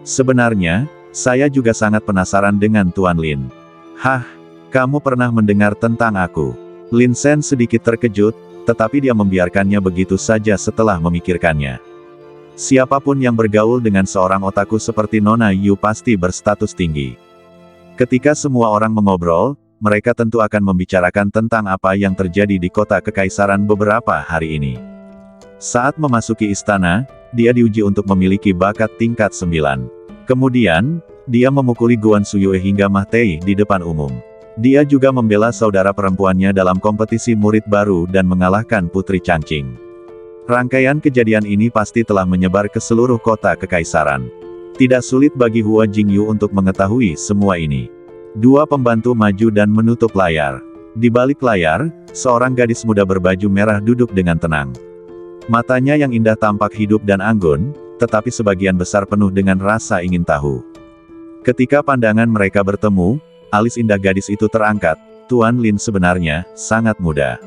Sebenarnya, saya juga sangat penasaran dengan Tuan Lin. Hah, kamu pernah mendengar tentang aku? Lin Sen sedikit terkejut, tetapi dia membiarkannya begitu saja setelah memikirkannya. Siapapun yang bergaul dengan seorang otaku seperti Nona Yu pasti berstatus tinggi. Ketika semua orang mengobrol, mereka tentu akan membicarakan tentang apa yang terjadi di kota kekaisaran beberapa hari ini. Saat memasuki istana, dia diuji untuk memiliki bakat tingkat 9. Kemudian, dia memukuli Guan Suyue hingga mati di depan umum. Dia juga membela saudara perempuannya dalam kompetisi murid baru dan mengalahkan Putri Changqing. Rangkaian kejadian ini pasti telah menyebar ke seluruh kota kekaisaran. Tidak sulit bagi Hua Jingyu untuk mengetahui semua ini. 2 pembantu maju dan menutup layar. Di balik layar, seorang gadis muda berbaju merah duduk dengan tenang. Matanya yang indah tampak hidup dan anggun, tetapi sebagian besar penuh dengan rasa ingin tahu. Ketika pandangan mereka bertemu, alis indah gadis itu terangkat. Tuan Lin sebenarnya sangat muda.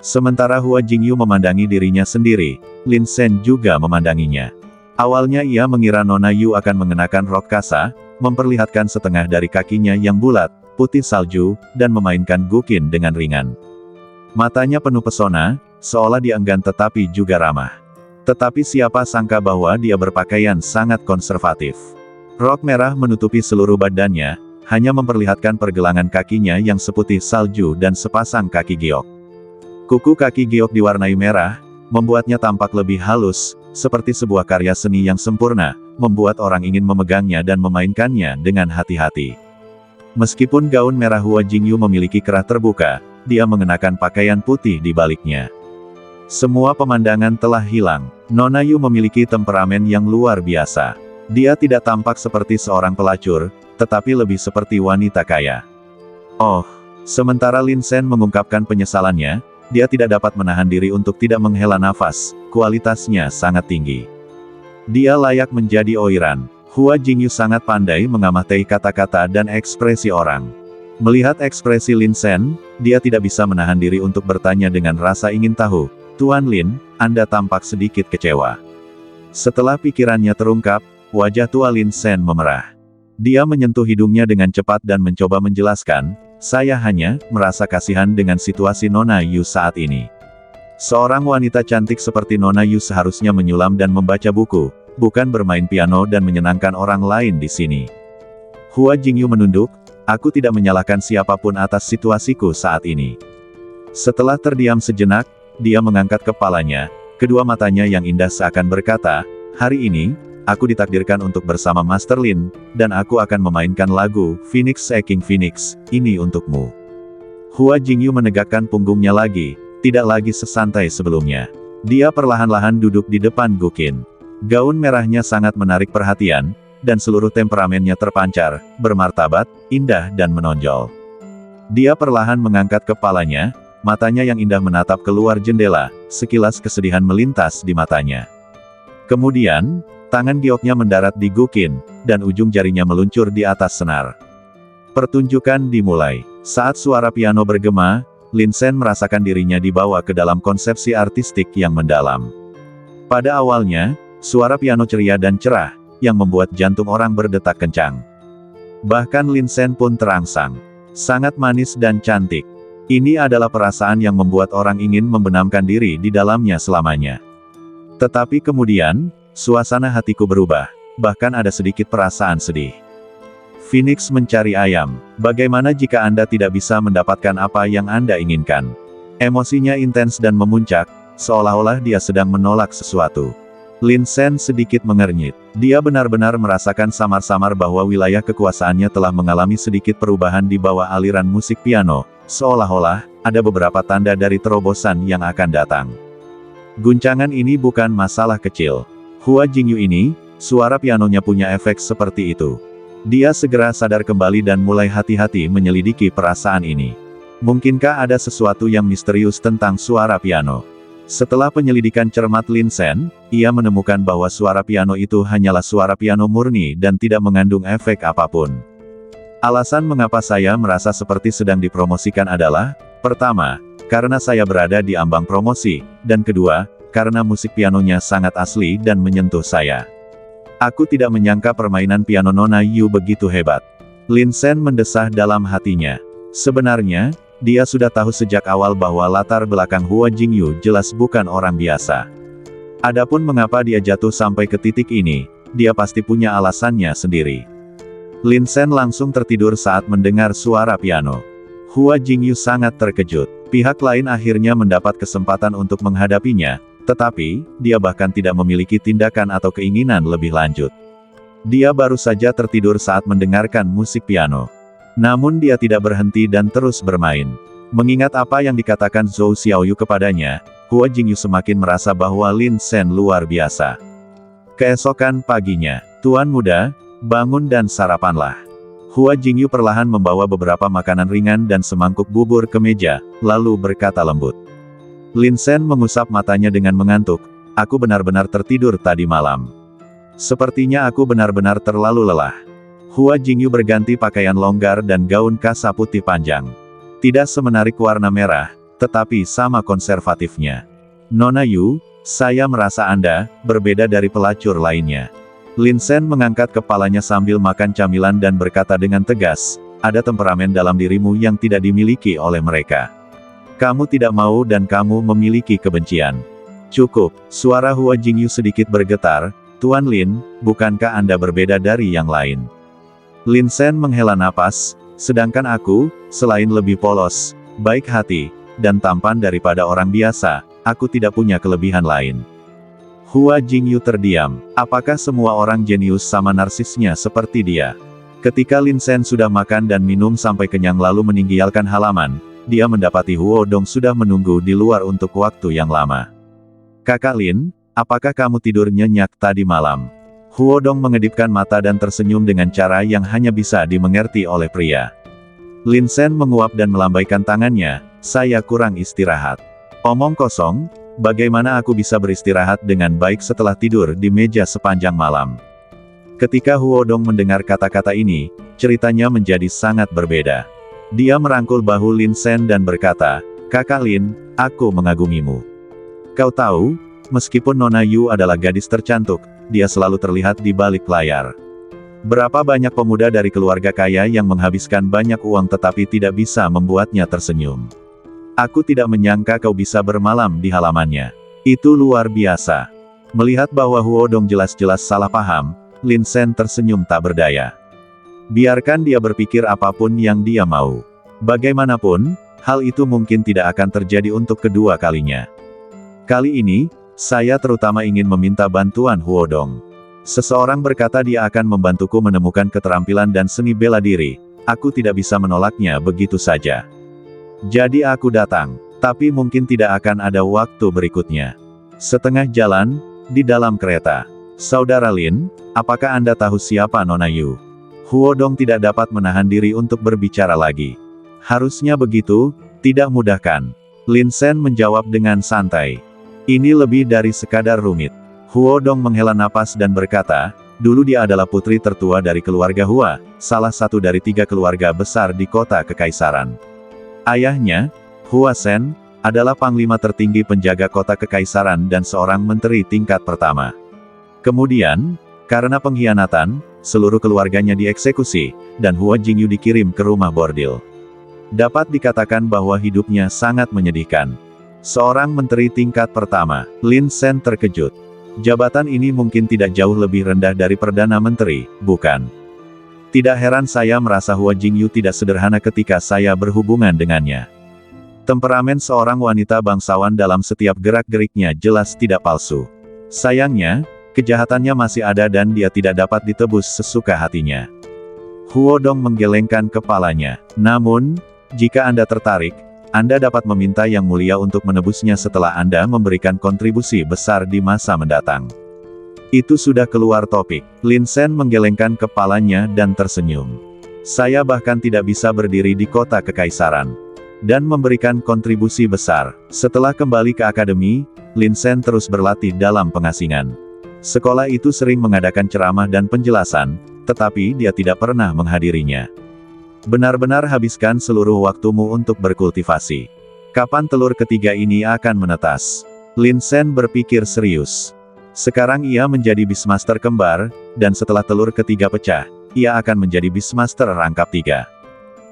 Sementara Hua Jingyu memandangi dirinya sendiri, Lin Sen juga memandanginya. Awalnya ia mengira Nona Yu akan mengenakan rok kasa, memperlihatkan setengah dari kakinya yang bulat, putih salju, dan memainkan guqin dengan ringan. Matanya penuh pesona, seolah dia enggan tetapi juga ramah. Tetapi siapa sangka bahwa dia berpakaian sangat konservatif. Rok merah menutupi seluruh badannya, hanya memperlihatkan pergelangan kakinya yang seputih salju dan sepasang kaki giok. Kuku kaki giok diwarnai merah, membuatnya tampak lebih halus, seperti sebuah karya seni yang sempurna, membuat orang ingin memegangnya dan memainkannya dengan hati-hati. Meskipun gaun merah Hua Jingyu memiliki kerah terbuka, dia mengenakan pakaian putih di baliknya. Semua pemandangan telah hilang. Nona Yu memiliki temperamen yang luar biasa. Dia tidak tampak seperti seorang pelacur, tetapi lebih seperti wanita kaya. Oh, sementara Lin Sen mengungkapkan penyesalannya, dia tidak dapat menahan diri untuk tidak menghela nafas, kualitasnya sangat tinggi. Dia layak menjadi oiran. Hua Jingyu sangat pandai mengamati kata-kata dan ekspresi orang. Melihat ekspresi Lin Sen, dia tidak bisa menahan diri untuk bertanya dengan rasa ingin tahu, "Tuan Lin, Anda tampak sedikit kecewa." Setelah pikirannya terungkap, wajah tua Lin Sen memerah. Dia menyentuh hidungnya dengan cepat dan mencoba menjelaskan, "Saya hanya merasa kasihan dengan situasi Nona Yu saat ini. Seorang wanita cantik seperti Nona Yu seharusnya menyulam dan membaca buku, bukan bermain piano dan menyenangkan orang lain di sini." Hua Jingyu menunduk, "Aku tidak menyalahkan siapapun atas situasiku saat ini." Setelah terdiam sejenak, dia mengangkat kepalanya, kedua matanya yang indah seakan berkata, "Hari ini, aku ditakdirkan untuk bersama Master Lin, dan aku akan memainkan lagu, Phoenix King Phoenix, ini untukmu." Hua Jingyu menegakkan punggungnya lagi, tidak lagi sesantai sebelumnya. Dia perlahan-lahan duduk di depan Guqin. Gaun merahnya sangat menarik perhatian, dan seluruh temperamennya terpancar, bermartabat, indah dan menonjol. Dia perlahan mengangkat kepalanya, matanya yang indah menatap keluar jendela, sekilas kesedihan melintas di matanya. Kemudian, tangan gioknya mendarat di Guqin, dan ujung jarinya meluncur di atas senar. Pertunjukan dimulai. Saat suara piano bergema, Lin Sen merasakan dirinya dibawa ke dalam konsepsi artistik yang mendalam. Pada awalnya, suara piano ceria dan cerah, yang membuat jantung orang berdetak kencang. Bahkan Lin Sen pun terangsang. Sangat manis dan cantik. Ini adalah perasaan yang membuat orang ingin membenamkan diri di dalamnya selamanya. Tetapi kemudian, suasana hatiku berubah. Bahkan ada sedikit perasaan sedih. Phoenix mencari ayam. Bagaimana jika Anda tidak bisa mendapatkan apa yang Anda inginkan? Emosinya intens dan memuncak, seolah-olah dia sedang menolak sesuatu. Lin Sen sedikit mengernyit. Dia benar-benar merasakan samar-samar bahwa wilayah kekuasaannya telah mengalami sedikit perubahan di bawah aliran musik piano, seolah-olah ada beberapa tanda dari terobosan yang akan datang. Guncangan ini bukan masalah kecil. Hua Jingyu ini, suara pianonya punya efek seperti itu. Dia segera sadar kembali dan mulai hati-hati menyelidiki perasaan ini. Mungkinkah ada sesuatu yang misterius tentang suara piano? Setelah penyelidikan cermat Lin Sen, ia menemukan bahwa suara piano itu hanyalah suara piano murni dan tidak mengandung efek apapun. Alasan mengapa saya merasa seperti sedang dipromosikan adalah, pertama, karena saya berada di ambang promosi, dan kedua, karena musik pianonya sangat asli dan menyentuh saya. Aku tidak menyangka permainan piano Nona Yu begitu hebat. Lin Sen mendesah dalam hatinya. Sebenarnya, dia sudah tahu sejak awal bahwa latar belakang Hua Jingyu jelas bukan orang biasa. Adapun mengapa dia jatuh sampai ke titik ini, dia pasti punya alasannya sendiri. Lin Sen langsung tertidur saat mendengar suara piano. Hua Jingyu sangat terkejut. Pihak lain akhirnya mendapat kesempatan untuk menghadapinya, tetapi, dia bahkan tidak memiliki tindakan atau keinginan lebih lanjut. Dia baru saja tertidur saat mendengarkan musik piano. Namun dia tidak berhenti dan terus bermain. Mengingat apa yang dikatakan Zhou Xiaoyu kepadanya, Hua Jingyu semakin merasa bahwa Lin Sen luar biasa. Keesokan paginya, "Tuan muda, bangun dan sarapanlah." Hua Jingyu perlahan membawa beberapa makanan ringan dan semangkuk bubur ke meja, lalu berkata lembut. Lin Sen mengusap matanya dengan mengantuk, "Aku benar-benar tertidur tadi malam. Sepertinya aku benar-benar terlalu lelah." Hua Jingyu berganti pakaian longgar dan gaun kasa putih panjang. Tidak semenarik warna merah, tetapi sama konservatifnya. "Nona Yu, saya merasa Anda berbeda dari pelacur lainnya." Lin Sen mengangkat kepalanya sambil makan camilan dan berkata dengan tegas, "Ada temperamen dalam dirimu yang tidak dimiliki oleh mereka. Kamu tidak mau dan kamu memiliki kebencian." "Cukup." Suara Hua Jingyu sedikit bergetar, "Tuan Lin, bukankah Anda berbeda dari yang lain?" Lin Sen menghela napas, "Sedangkan aku, selain lebih polos, baik hati, dan tampan daripada orang biasa, aku tidak punya kelebihan lain." Hua Jingyu terdiam. Apakah semua orang jenius sama narsisnya seperti dia? Ketika Lin Sen sudah makan dan minum sampai kenyang lalu meninggalkan halaman, dia mendapati Huo Dong sudah menunggu di luar untuk waktu yang lama. "Kakak Lin, apakah kamu tidur nyenyak tadi malam?" Huo Dong mengedipkan mata dan tersenyum dengan cara yang hanya bisa dimengerti oleh pria. Lin Sen menguap dan melambaikan tangannya, "Saya kurang istirahat." "Omong kosong, bagaimana aku bisa beristirahat dengan baik setelah tidur di meja sepanjang malam?" Ketika Huodong mendengar kata-kata ini, ceritanya menjadi sangat berbeda. Dia merangkul bahu Lin Sen dan berkata, "Kakak Lin, aku mengagumimu. Kau tahu, meskipun Nona Yu adalah gadis tercantik, dia selalu terlihat di balik layar. Berapa banyak pemuda dari keluarga kaya yang menghabiskan banyak uang tetapi tidak bisa membuatnya tersenyum. Aku tidak menyangka kau bisa bermalam di halamannya. Itu luar biasa." Melihat bahwa Huodong jelas-jelas salah paham, Lin Sen tersenyum tak berdaya. Biarkan dia berpikir apapun yang dia mau. Bagaimanapun, hal itu mungkin tidak akan terjadi untuk kedua kalinya. Kali ini, saya terutama ingin meminta bantuan Huodong. Seseorang berkata dia akan membantuku menemukan keterampilan dan seni bela diri. Aku tidak bisa menolaknya begitu saja. Jadi aku datang, tapi mungkin tidak akan ada waktu berikutnya. Setengah jalan, di dalam kereta. "Saudara Lin, apakah Anda tahu siapa Nona Yu?" Huodong tidak dapat menahan diri untuk berbicara lagi. "Harusnya begitu, tidak mudah kan?" Lin Sen menjawab dengan santai. "Ini lebih dari sekadar rumit." Huodong menghela napas dan berkata, "Dulu dia adalah putri tertua dari keluarga Hua, salah satu dari 3 keluarga besar di kota kekaisaran. Ayahnya, Hua Sen, adalah panglima tertinggi penjaga kota kekaisaran dan seorang menteri tingkat pertama. Kemudian, karena pengkhianatan, seluruh keluarganya dieksekusi, dan Hua Jingyu dikirim ke rumah bordil. Dapat dikatakan bahwa hidupnya sangat menyedihkan. Seorang menteri tingkat pertama." Lin Sen terkejut. Jabatan ini mungkin tidak jauh lebih rendah dari Perdana Menteri, bukan? Tidak heran saya merasa Hua Jingyu tidak sederhana ketika saya berhubungan dengannya. Temperamen seorang wanita bangsawan dalam setiap gerak-geriknya jelas tidak palsu. Sayangnya, kejahatannya masih ada dan dia tidak dapat ditebus sesuka hatinya. Huodong menggelengkan kepalanya. "Namun, jika Anda tertarik, Anda dapat meminta Yang Mulia untuk menebusnya setelah Anda memberikan kontribusi besar di masa mendatang." Itu sudah keluar topik. Lin Sen menggelengkan kepalanya dan tersenyum. "Saya bahkan tidak bisa berdiri di kota kekaisaran dan memberikan kontribusi besar." Setelah kembali ke akademi, Lin Sen terus berlatih dalam pengasingan. Sekolah itu sering mengadakan ceramah dan penjelasan, tetapi dia tidak pernah menghadirinya. "Benar-benar habiskan seluruh waktumu untuk berkultivasi. Kapan telur ketiga ini akan menetas?" Lin Sen berpikir serius. Sekarang ia menjadi Beastmaster kembar, dan setelah telur ketiga pecah, ia akan menjadi Beastmaster rangkap 3.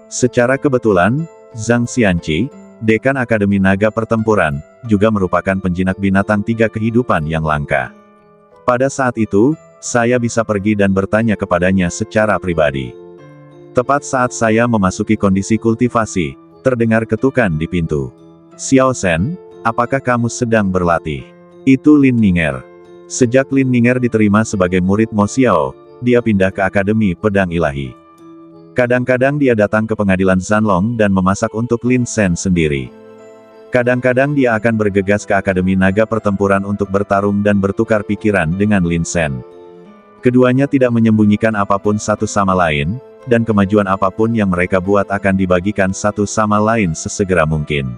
Secara kebetulan, Zhang Xianqi, dekan Akademi Naga Pertempuran, juga merupakan penjinak binatang 3 kehidupan yang langka. Pada saat itu, saya bisa pergi dan bertanya kepadanya secara pribadi. Tepat saat saya memasuki kondisi kultivasi, terdengar ketukan di pintu. "Xiao Shen, apakah kamu sedang berlatih?" Itu Lin Ninger. Sejak Lin Ninger diterima sebagai murid Mo Xiao, dia pindah ke Akademi Pedang Ilahi. Kadang-kadang dia datang ke pengadilan Zanlong dan memasak untuk Lin Sen sendiri. Kadang-kadang dia akan bergegas ke Akademi Naga Pertempuran untuk bertarung dan bertukar pikiran dengan Lin Sen. Keduanya tidak menyembunyikan apapun satu sama lain, dan kemajuan apapun yang mereka buat akan dibagikan satu sama lain sesegera mungkin.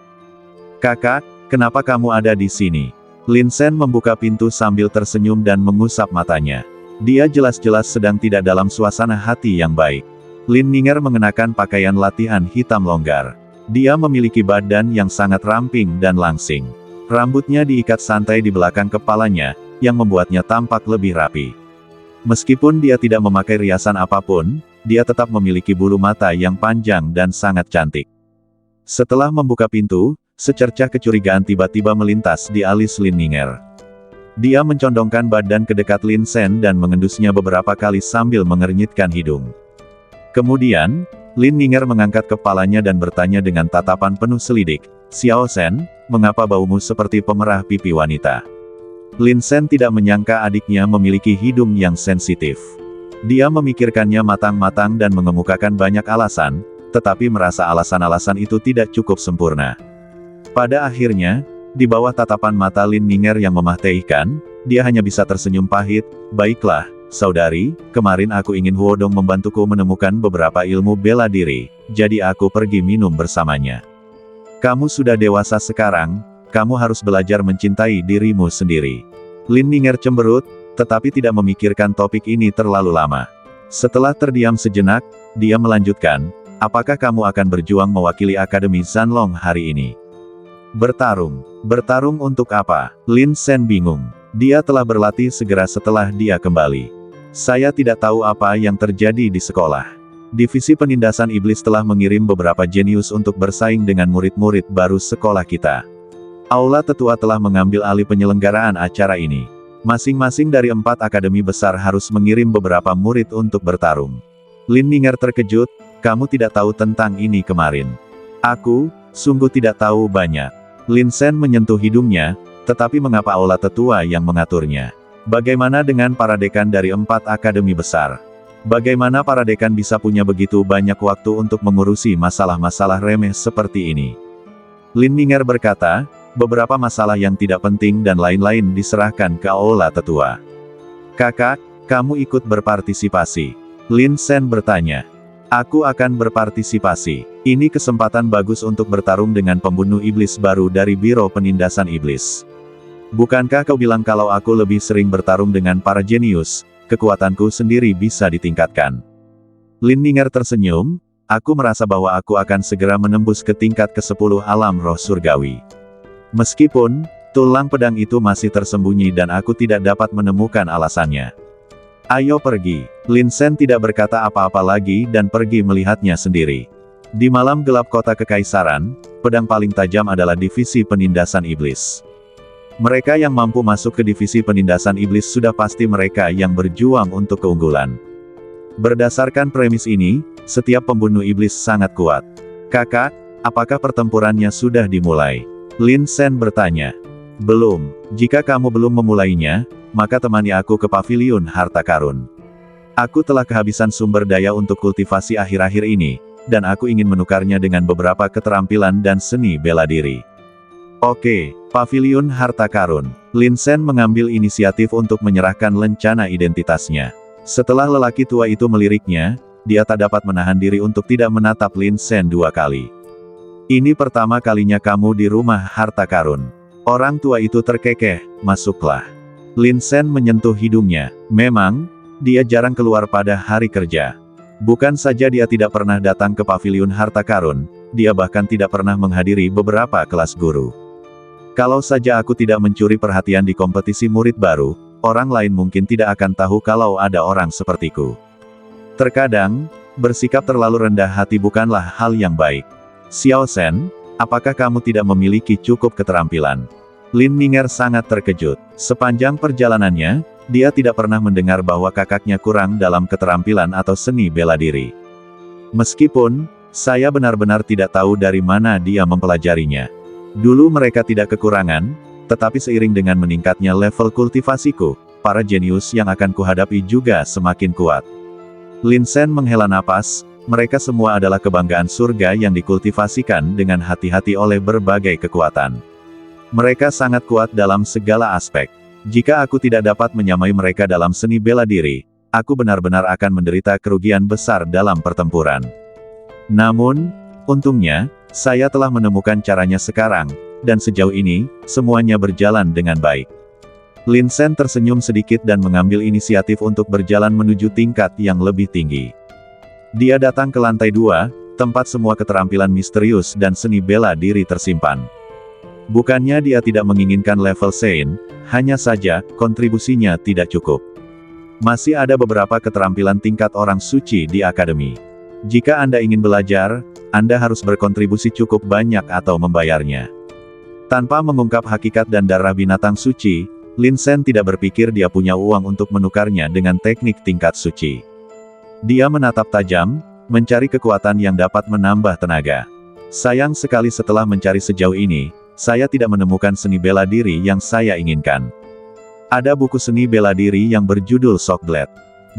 "Kakak, kenapa kamu ada di sini?" Lin Sen membuka pintu sambil tersenyum dan mengusap matanya. Dia jelas-jelas sedang tidak dalam suasana hati yang baik. Lin Ninger mengenakan pakaian latihan hitam longgar. Dia memiliki badan yang sangat ramping dan langsing. Rambutnya diikat santai di belakang kepalanya, yang membuatnya tampak lebih rapi. Meskipun dia tidak memakai riasan apapun, dia tetap memiliki bulu mata yang panjang dan sangat cantik. Setelah membuka pintu, secercah kecurigaan tiba-tiba melintas di alis Lin Ninger. Dia mencondongkan badan ke dekat Lin Sen dan mengendusnya beberapa kali sambil mengernyitkan hidung. Kemudian, Lin Ninger mengangkat kepalanya dan bertanya dengan tatapan penuh selidik, "Xiao Shen, mengapa baumu seperti pemerah pipi wanita?" Lin Sen tidak menyangka adiknya memiliki hidung yang sensitif. Dia memikirkannya matang-matang dan mengemukakan banyak alasan, tetapi merasa alasan-alasan itu tidak cukup sempurna. Pada akhirnya, di bawah tatapan mata Lin Ninger yang memah-tehkan, dia hanya bisa tersenyum pahit. "Baiklah, saudari, kemarin aku ingin Huodong membantuku menemukan beberapa ilmu bela diri, jadi aku pergi minum bersamanya. Kamu sudah dewasa sekarang, kamu harus belajar mencintai dirimu sendiri." Lin Ninger cemberut, tetapi tidak memikirkan topik ini terlalu lama. Setelah terdiam sejenak, dia melanjutkan, apakah kamu akan berjuang mewakili Akademi Zanlong hari ini? Bertarung. Bertarung untuk apa? Lin Sen bingung. Dia telah berlatih segera setelah dia kembali. Saya tidak tahu apa yang terjadi di sekolah. Divisi penindasan iblis telah mengirim beberapa jenius untuk bersaing dengan murid-murid baru sekolah kita. Aula tetua telah mengambil alih penyelenggaraan acara ini. Masing-masing dari 4 akademi besar harus mengirim beberapa murid untuk bertarung. Lin Ninger terkejut, kamu tidak tahu tentang ini kemarin. Aku, sungguh tidak tahu banyak. Lin Sen menyentuh hidungnya, tetapi mengapa aula tetua yang mengaturnya? Bagaimana dengan para dekan dari 4 akademi besar? Bagaimana para dekan bisa punya begitu banyak waktu untuk mengurusi masalah-masalah remeh seperti ini? Lin Ninger berkata, beberapa masalah yang tidak penting dan lain-lain diserahkan ke aula tetua. Kakak, kamu ikut berpartisipasi? Lin Sen bertanya. Aku akan berpartisipasi. Ini kesempatan bagus untuk bertarung dengan pembunuh iblis baru dari Biro Penindasan Iblis. Bukankah kau bilang kalau aku lebih sering bertarung dengan para jenius, kekuatanku sendiri bisa ditingkatkan? Lin Ninger tersenyum, aku merasa bahwa aku akan segera menembus ke tingkat ke-10 alam roh surgawi. Meskipun, tulang pedang itu masih tersembunyi dan aku tidak dapat menemukan alasannya. Ayo pergi. Lin Sen tidak berkata apa-apa lagi dan pergi melihatnya sendiri. Di malam gelap kota kekaisaran, pedang paling tajam adalah divisi penindasan iblis. Mereka yang mampu masuk ke divisi penindasan iblis sudah pasti mereka yang berjuang untuk keunggulan. Berdasarkan premis ini, setiap pembunuh iblis sangat kuat. Kakak, apakah pertempurannya sudah dimulai? Lin Sen bertanya. Belum. Jika kamu belum memulainya, maka temani aku ke paviliun harta karun. Aku telah kehabisan sumber daya untuk kultivasi akhir-akhir ini, dan aku ingin menukarnya dengan beberapa keterampilan dan seni bela diri. Oke, paviliun harta karun. Lin Sen mengambil inisiatif untuk menyerahkan lencana identitasnya. Setelah lelaki tua itu meliriknya, dia tak dapat menahan diri untuk tidak menatap Lin Sen 2 kali. Ini pertama kalinya kamu di rumah harta karun. Orang tua itu terkekeh, masuklah. Lin Sen menyentuh hidungnya. Memang, dia jarang keluar pada hari kerja. Bukan saja dia tidak pernah datang ke paviliun harta karun, dia bahkan tidak pernah menghadiri beberapa kelas guru. Kalau saja aku tidak mencuri perhatian di kompetisi murid baru, orang lain mungkin tidak akan tahu kalau ada orang sepertiku. Terkadang, bersikap terlalu rendah hati bukanlah hal yang baik. Xiao Shen, apakah kamu tidak memiliki cukup keterampilan? Lin Ninger sangat terkejut. Sepanjang perjalanannya, dia tidak pernah mendengar bahwa kakaknya kurang dalam keterampilan atau seni bela diri. Meskipun, saya benar-benar tidak tahu dari mana dia mempelajarinya. Dulu mereka tidak kekurangan, tetapi seiring dengan meningkatnya level kultivasiku, para jenius yang akan kuhadapi juga semakin kuat. Lin Sen menghela napas, mereka semua adalah kebanggaan surga yang dikultivasikan dengan hati-hati oleh berbagai kekuatan. Mereka sangat kuat dalam segala aspek. Jika aku tidak dapat menyamai mereka dalam seni bela diri, aku benar-benar akan menderita kerugian besar dalam pertempuran. Namun, untungnya, saya telah menemukan caranya sekarang, dan sejauh ini, semuanya berjalan dengan baik. Lin Sen tersenyum sedikit dan mengambil inisiatif untuk berjalan menuju tingkat yang lebih tinggi. Dia datang ke lantai 2, tempat semua keterampilan misterius dan seni bela diri tersimpan. Bukannya dia tidak menginginkan level Sein, hanya saja, kontribusinya tidak cukup. Masih ada beberapa keterampilan tingkat orang suci di akademi. Jika Anda ingin belajar, Anda harus berkontribusi cukup banyak atau membayarnya. Tanpa mengungkap hakikat dan darah binatang suci, Lin Sen tidak berpikir dia punya uang untuk menukarnya dengan teknik tingkat suci. Dia menatap tajam, mencari kekuatan yang dapat menambah tenaga. Sayang sekali setelah mencari sejauh ini, saya tidak menemukan seni bela diri yang saya inginkan. Ada buku seni bela diri yang berjudul Shockblade.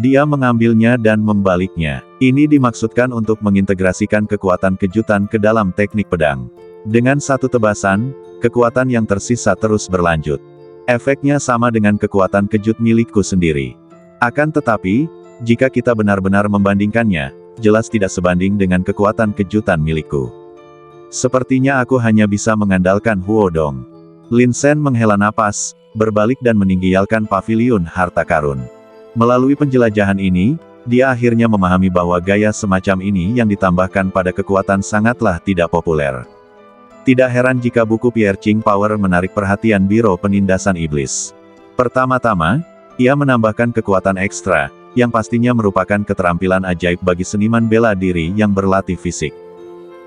Dia mengambilnya dan membaliknya. Ini dimaksudkan untuk mengintegrasikan kekuatan kejutan ke dalam teknik pedang. Dengan satu tebasan, kekuatan yang tersisa terus berlanjut. Efeknya sama dengan kekuatan kejut milikku sendiri. Akan tetapi, jika kita benar-benar membandingkannya, jelas tidak sebanding dengan kekuatan kejutan milikku. Sepertinya aku hanya bisa mengandalkan Huodong. Lin Sen menghela napas, berbalik dan meninggalkan paviliun harta karun. Melalui penjelajahan ini, dia akhirnya memahami bahwa gaya semacam ini yang ditambahkan pada kekuatan sangatlah tidak populer. Tidak heran jika buku Piercing Power menarik perhatian Biro Penindasan Iblis. Pertama-tama, ia menambahkan kekuatan ekstra, yang pastinya merupakan keterampilan ajaib bagi seniman bela diri yang berlatih fisik.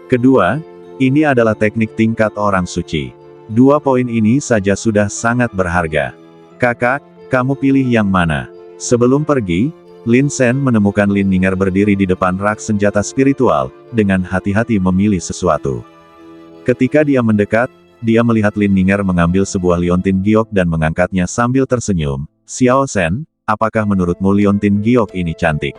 Kedua, ini adalah teknik tingkat orang suci. 2 poin ini saja sudah sangat berharga. Kakak, kamu pilih yang mana? Sebelum pergi, Lin Sen menemukan Lin Ninger berdiri di depan rak senjata spiritual, dengan hati-hati memilih sesuatu. Ketika dia mendekat, dia melihat Lin Ninger mengambil sebuah liontin giok dan mengangkatnya sambil tersenyum. Xiao Sen, apakah menurutmu liontin giok ini cantik?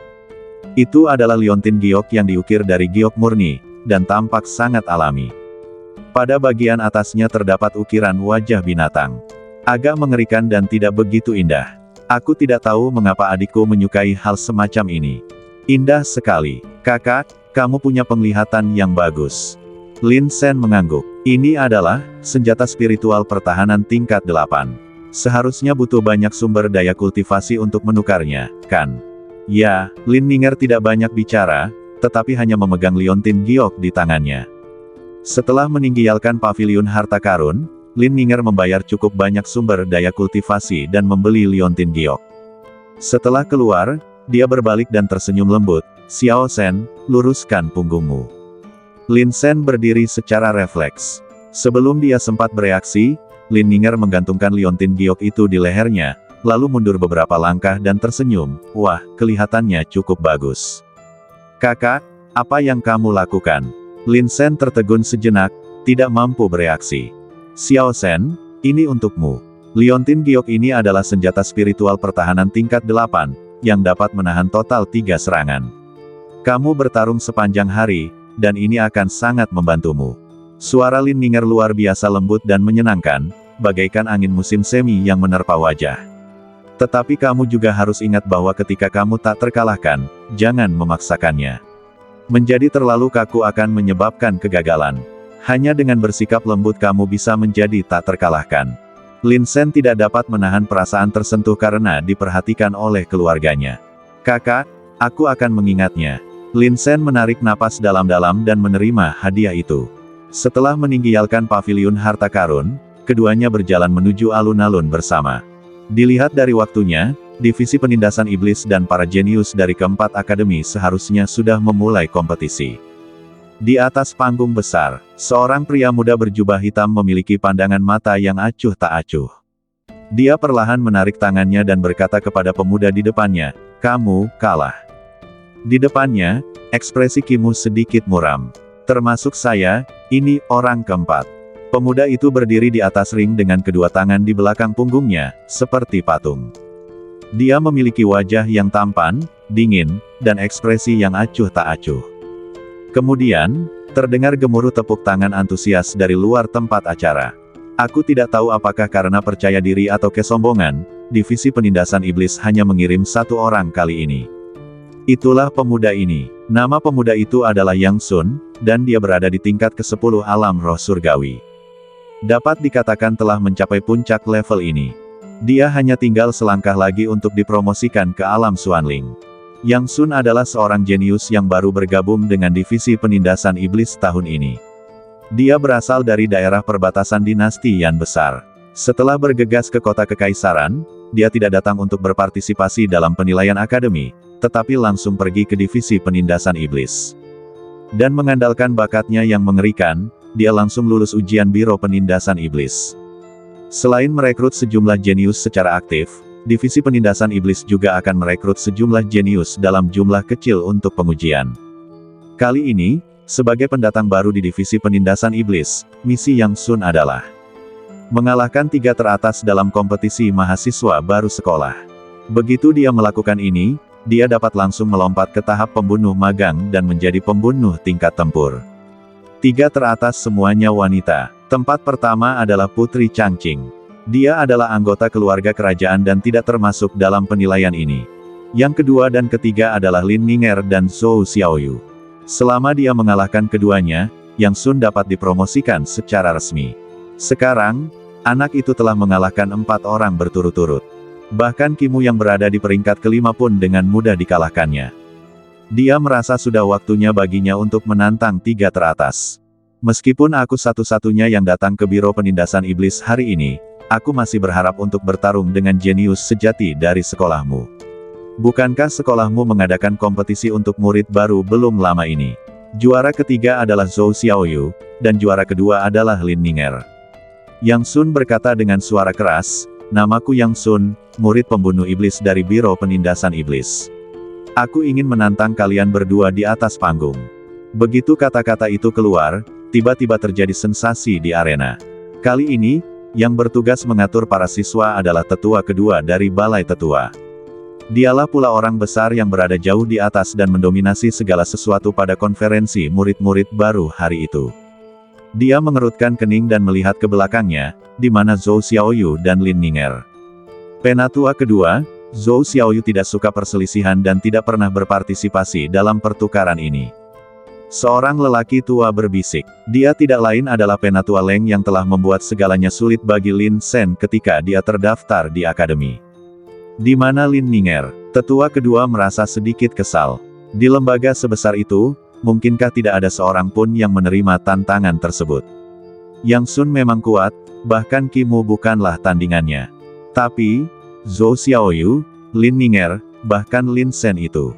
Itu adalah liontin giok yang diukir dari giok murni, dan tampak sangat alami. Pada bagian atasnya terdapat ukiran wajah binatang. Agak mengerikan dan tidak begitu indah. Aku tidak tahu mengapa adikku menyukai hal semacam ini. Indah sekali. Kakak, kamu punya penglihatan yang bagus. Lin Sen mengangguk. Ini adalah senjata spiritual pertahanan tingkat 8. Seharusnya butuh banyak sumber daya kultivasi untuk menukarnya, kan? Ya, Lin Ninger tidak banyak bicara, tetapi hanya memegang liontin giok di tangannya. Setelah meninggalkan paviliun harta karun, Lin Ninger membayar cukup banyak sumber daya kultivasi dan membeli liontin giok. Setelah keluar, dia berbalik dan tersenyum lembut. Xiao Sen, luruskan punggungmu. Lin Sen berdiri secara refleks. Sebelum dia sempat bereaksi, Lin Ninger menggantungkan liontin giok itu di lehernya, lalu mundur beberapa langkah dan tersenyum. Wah, kelihatannya cukup bagus. Kakak, apa yang kamu lakukan? Lin Sen tertegun sejenak, tidak mampu bereaksi. Xiao Sen, ini untukmu. Liontin giok ini adalah senjata spiritual pertahanan tingkat 8, yang dapat menahan total 3 serangan. Kamu bertarung sepanjang hari, dan ini akan sangat membantumu. Suara Lin Ninger luar biasa lembut dan menyenangkan, bagaikan angin musim semi yang menerpa wajah. Tetapi kamu juga harus ingat bahwa ketika kamu tak terkalahkan, jangan memaksakannya. Menjadi terlalu kaku akan menyebabkan kegagalan. Hanya dengan bersikap lembut kamu bisa menjadi tak terkalahkan. Lin Sen tidak dapat menahan perasaan tersentuh karena diperhatikan oleh keluarganya. Kakak, aku akan mengingatnya. Lin Sen menarik napas dalam-dalam dan menerima hadiah itu. Setelah meninggalkan paviliun harta karun, keduanya berjalan menuju alun-alun bersama. Dilihat dari waktunya, divisi penindasan iblis dan para jenius dari keempat akademi seharusnya sudah memulai kompetisi. Di atas panggung besar, seorang pria muda berjubah hitam memiliki pandangan mata yang acuh tak acuh. Dia perlahan menarik tangannya dan berkata kepada pemuda di depannya, "Kamu kalah." Di depannya, ekspresi Kimu sedikit muram. "Termasuk saya, ini orang keempat." Pemuda itu berdiri di atas ring dengan kedua tangan di belakang punggungnya, seperti patung. Dia memiliki wajah yang tampan, dingin, dan ekspresi yang acuh tak acuh. Kemudian, terdengar gemuruh tepuk tangan antusias dari luar tempat acara. Aku tidak tahu apakah karena percaya diri atau kesombongan, divisi penindasan iblis hanya mengirim 1 orang kali ini. Itulah pemuda ini. Nama pemuda itu adalah Yang Sun, dan dia berada di tingkat ke-10 alam roh surgawi. Dapat dikatakan telah mencapai puncak level ini. Dia hanya tinggal selangkah lagi untuk dipromosikan ke alam Xuanling. Yang Sun adalah seorang jenius yang baru bergabung dengan divisi penindasan iblis tahun ini. Dia berasal dari daerah perbatasan dinasti Yan besar. Setelah bergegas ke kota kekaisaran, dia tidak datang untuk berpartisipasi dalam penilaian akademi, tetapi langsung pergi ke divisi penindasan iblis. Dan mengandalkan bakatnya yang mengerikan, dia langsung lulus ujian Biro Penindasan Iblis. Selain merekrut sejumlah jenius secara aktif, divisi penindasan iblis juga akan merekrut sejumlah jenius dalam jumlah kecil untuk pengujian. Kali ini, sebagai pendatang baru di divisi penindasan iblis, misi Yang Sun adalah mengalahkan 3 teratas dalam kompetisi mahasiswa baru sekolah. Begitu dia melakukan ini, dia dapat langsung melompat ke tahap pembunuh magang dan menjadi pembunuh tingkat tempur. 3 teratas semuanya wanita. Tempat pertama adalah Putri Changqing. Dia adalah anggota keluarga kerajaan dan tidak termasuk dalam penilaian ini. Yang kedua dan ketiga adalah Lin Ninger dan Zhou Xiaoyu. Selama dia mengalahkan keduanya, Yang Sun dapat dipromosikan secara resmi. Sekarang, Anak itu telah mengalahkan 4 orang berturut-turut. Bahkan Kimu yang berada di peringkat kelima pun dengan mudah dikalahkannya. Dia merasa sudah waktunya baginya untuk menantang 3 teratas. Meskipun aku satu-satunya yang datang ke Biro Penindasan Iblis hari ini, aku masih berharap untuk bertarung dengan jenius sejati dari sekolahmu. Bukankah sekolahmu mengadakan kompetisi untuk murid baru belum lama ini? Juara ketiga adalah Zhou Xiaoyu, dan juara kedua adalah Lin Ninger. Yang Sun berkata dengan suara keras, "Namaku Yang Sun, murid pembunuh iblis dari Biro Penindasan Iblis. Aku ingin menantang kalian berdua di atas panggung." Begitu kata-kata itu keluar, tiba-tiba terjadi sensasi di arena. Kali ini, yang bertugas mengatur para siswa adalah tetua kedua dari Balai Tetua. Dialah pula orang besar yang berada jauh di atas dan mendominasi segala sesuatu pada konferensi murid-murid baru hari itu. Dia mengerutkan kening dan melihat ke belakangnya, di mana Zhou Xiaoyu dan Lin Ninger. Penatua kedua, Zhou Xiaoyu tidak suka perselisihan dan tidak pernah berpartisipasi dalam pertukaran ini. Seorang lelaki tua berbisik. Dia tidak lain adalah Penatua Leng yang telah membuat segalanya sulit bagi Lin Sen ketika dia terdaftar di akademi. Di mana Lin Ninger? Tetua kedua merasa sedikit kesal. Di lembaga sebesar itu, mungkinkah tidak ada seorang pun yang menerima tantangan tersebut? Yang Sun memang kuat, bahkan Kimu bukanlah tandingannya. Tapi, Zhou Xiaoyu, Lin Ninger, bahkan Lin Sen itu.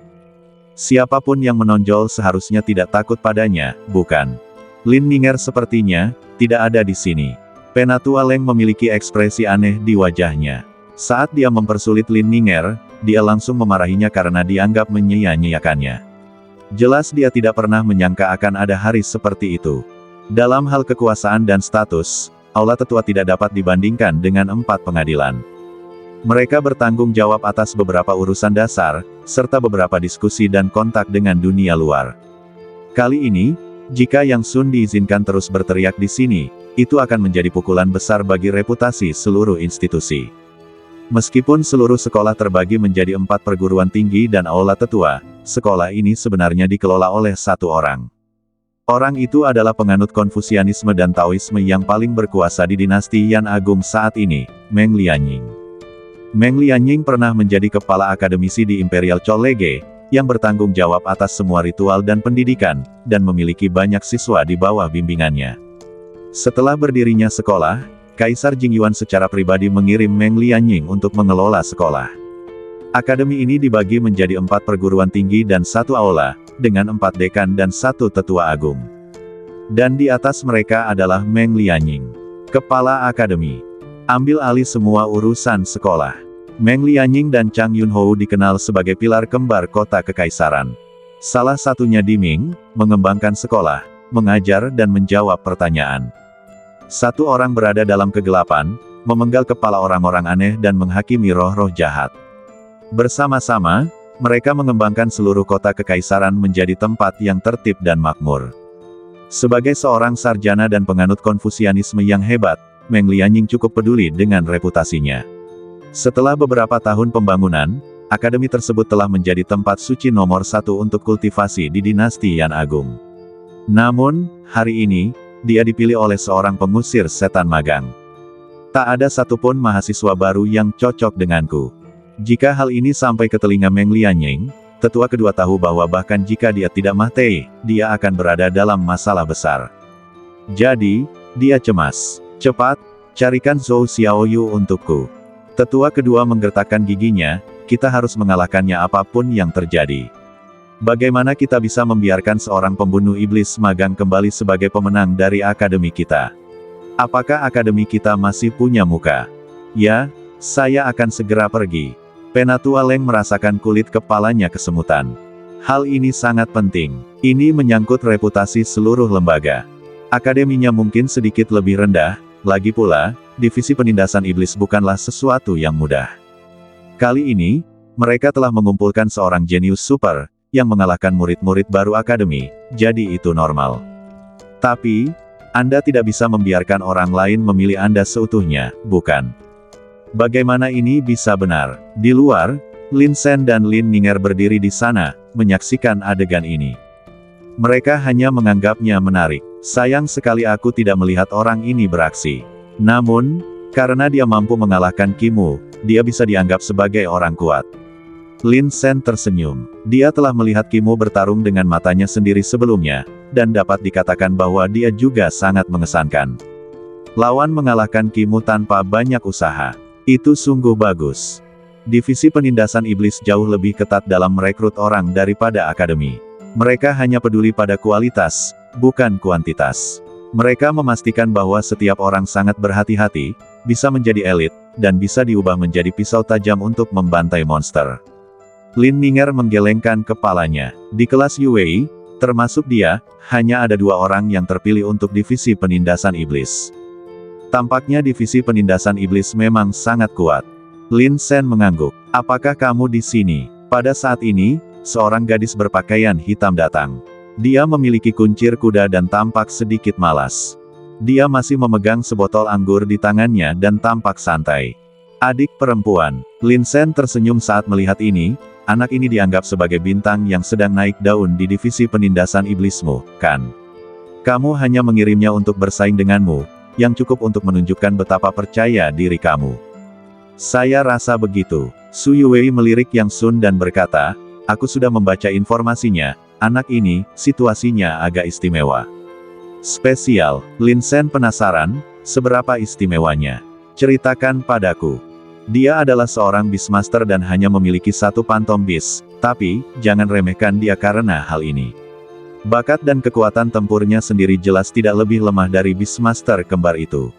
Siapapun yang menonjol seharusnya tidak takut padanya, bukan? Lin Ninger sepertinya tidak ada di sini. Penatua Leng memiliki ekspresi aneh di wajahnya. Saat dia mempersulit Lin Ninger, dia langsung memarahinya karena dianggap menyia-nyiakannya. Jelas dia tidak pernah menyangka akan ada hari seperti itu. Dalam hal kekuasaan dan status, Aula Tetua tidak dapat dibandingkan dengan 4 pengadilan. Mereka bertanggung jawab atas beberapa urusan dasar, serta beberapa diskusi dan kontak dengan dunia luar. Kali ini, jika Yang Sun diizinkan terus berteriak di sini, itu akan menjadi pukulan besar bagi reputasi seluruh institusi. Meskipun seluruh sekolah terbagi menjadi 4 perguruan tinggi dan aula tetua, sekolah ini sebenarnya dikelola oleh 1 orang. Orang itu adalah penganut Konfusianisme dan Taoisme yang paling berkuasa di dinasti Yan Agung saat ini, Meng Lianying. Meng Lianying pernah menjadi kepala akademisi di Imperial Chollege, yang bertanggung jawab atas semua ritual dan pendidikan, dan memiliki banyak siswa di bawah bimbingannya. Setelah berdirinya sekolah, Kaisar Jingyuan secara pribadi mengirim Meng Lianying untuk mengelola sekolah. Akademi ini dibagi menjadi 4 perguruan tinggi dan 1 aula, dengan 4 dekan dan 1 tetua agung. Dan di atas mereka adalah Meng Lianying, kepala akademi. Ambil alih semua urusan sekolah. Meng Lianying dan Chang Yunhou dikenal sebagai pilar kembar kota kekaisaran. Salah satunya di Ming, mengembangkan sekolah, mengajar dan menjawab pertanyaan. 1 orang berada dalam kegelapan, memenggal kepala orang-orang aneh dan menghakimi roh-roh jahat. Bersama-sama, mereka mengembangkan seluruh kota kekaisaran menjadi tempat yang tertib dan makmur. Sebagai seorang sarjana dan penganut Konfusianisme yang hebat, Meng Lianying cukup peduli dengan reputasinya. Setelah beberapa tahun pembangunan, akademi tersebut telah menjadi tempat suci nomor 1 untuk kultivasi di dinasti Yan Agung. Namun, hari ini, dia dipilih oleh seorang pengusir setan magang. Tak ada satupun mahasiswa baru yang cocok denganku. Jika hal ini sampai ke telinga Meng Lianying, tetua kedua tahu bahwa bahkan jika dia tidak mati, dia akan berada dalam masalah besar. Jadi, dia cemas. Cepat, carikan Zhou Xiaoyu untukku. Tetua kedua menggertakkan giginya, kita harus mengalahkannya apapun yang terjadi. Bagaimana kita bisa membiarkan seorang pembunuh iblis magang kembali sebagai pemenang dari akademi kita? Apakah akademi kita masih punya muka? Ya, saya akan segera pergi. Penatua Leng merasakan kulit kepalanya kesemutan. Hal ini sangat penting. Ini menyangkut reputasi seluruh lembaga. Akademinya mungkin sedikit lebih rendah. Lagi pula, divisi penindasan iblis bukanlah sesuatu yang mudah. Kali ini, mereka telah mengumpulkan seorang jenius super, yang mengalahkan murid-murid baru akademi, jadi itu normal. Tapi, Anda tidak bisa membiarkan orang lain memilih Anda seutuhnya, bukan? Bagaimana ini bisa benar? Di luar, Lin Sen dan Lin Ninger berdiri di sana, menyaksikan adegan ini. Mereka hanya menganggapnya menarik. Sayang sekali aku tidak melihat orang ini beraksi. Namun, Karena dia mampu mengalahkan Kimu, dia bisa dianggap sebagai orang kuat. Lin Sen tersenyum. Dia telah melihat Kimu bertarung dengan matanya sendiri sebelumnya, dan dapat dikatakan bahwa dia juga sangat mengesankan. Lawan mengalahkan Kimu tanpa banyak usaha. Itu sungguh bagus. Divisi penindasan iblis jauh lebih ketat dalam merekrut orang daripada akademi. Mereka hanya peduli pada kualitas, bukan kuantitas. Mereka memastikan bahwa setiap orang sangat berhati-hati, bisa menjadi elit, dan bisa diubah menjadi pisau tajam untuk membantai monster. Lin Ninger menggelengkan kepalanya. Di kelas Yue, termasuk dia, hanya ada 2 orang yang terpilih untuk divisi penindasan iblis. Tampaknya divisi penindasan iblis memang sangat kuat. Lin Sen mengangguk. Apakah kamu di sini? Pada saat ini, seorang gadis berpakaian hitam datang. Dia memiliki kuncir kuda dan tampak sedikit malas. Dia masih memegang sebotol anggur di tangannya dan tampak santai. Adik perempuan. Lin Sen tersenyum saat melihat ini. Anak ini dianggap sebagai bintang yang sedang naik daun di divisi penindasan iblismu, kan? Kamu hanya mengirimnya untuk bersaing denganmu, yang cukup untuk menunjukkan betapa percaya diri kamu. Saya rasa begitu. Su Yue melirik Yang Sun dan berkata, aku sudah membaca informasinya, anak ini, situasinya agak istimewa. Spesial. Lin Sen penasaran, seberapa istimewanya? Ceritakan padaku. Dia adalah seorang Beastmaster dan hanya memiliki 1 pantom Beast, tapi, jangan remehkan dia karena hal ini. Bakat dan kekuatan tempurnya sendiri jelas tidak lebih lemah dari Beastmaster kembar itu.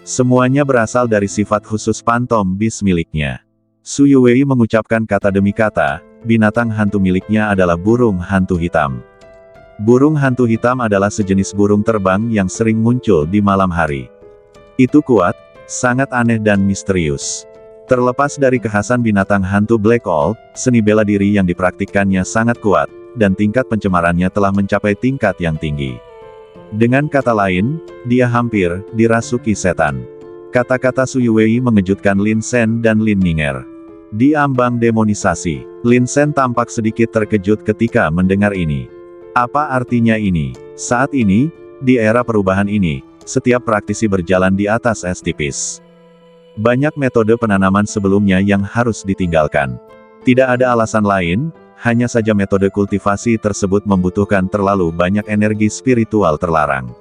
Semuanya berasal dari sifat khusus pantom Beast miliknya. Su Yue mengucapkan kata demi kata, binatang hantu miliknya adalah burung hantu hitam. Burung hantu hitam adalah sejenis burung terbang yang sering muncul di malam hari. Itu kuat, sangat aneh dan misterius. Terlepas dari kekhasan binatang hantu Black Owl, seni bela diri yang dipraktikkannya sangat kuat, dan tingkat pencemarannya telah mencapai tingkat yang tinggi. Dengan kata lain, dia hampir dirasuki setan. Kata-kata Su Yue mengejutkan Lin Sen dan Lin Ninger. Di ambang demonisasi, Lin Sen tampak sedikit terkejut ketika mendengar ini. Apa artinya ini? Saat ini, di era perubahan ini, setiap praktisi berjalan di atas es tipis. Banyak metode penanaman sebelumnya yang harus ditinggalkan. Tidak ada alasan lain, hanya saja metode kultivasi tersebut membutuhkan terlalu banyak energi spiritual terlarang.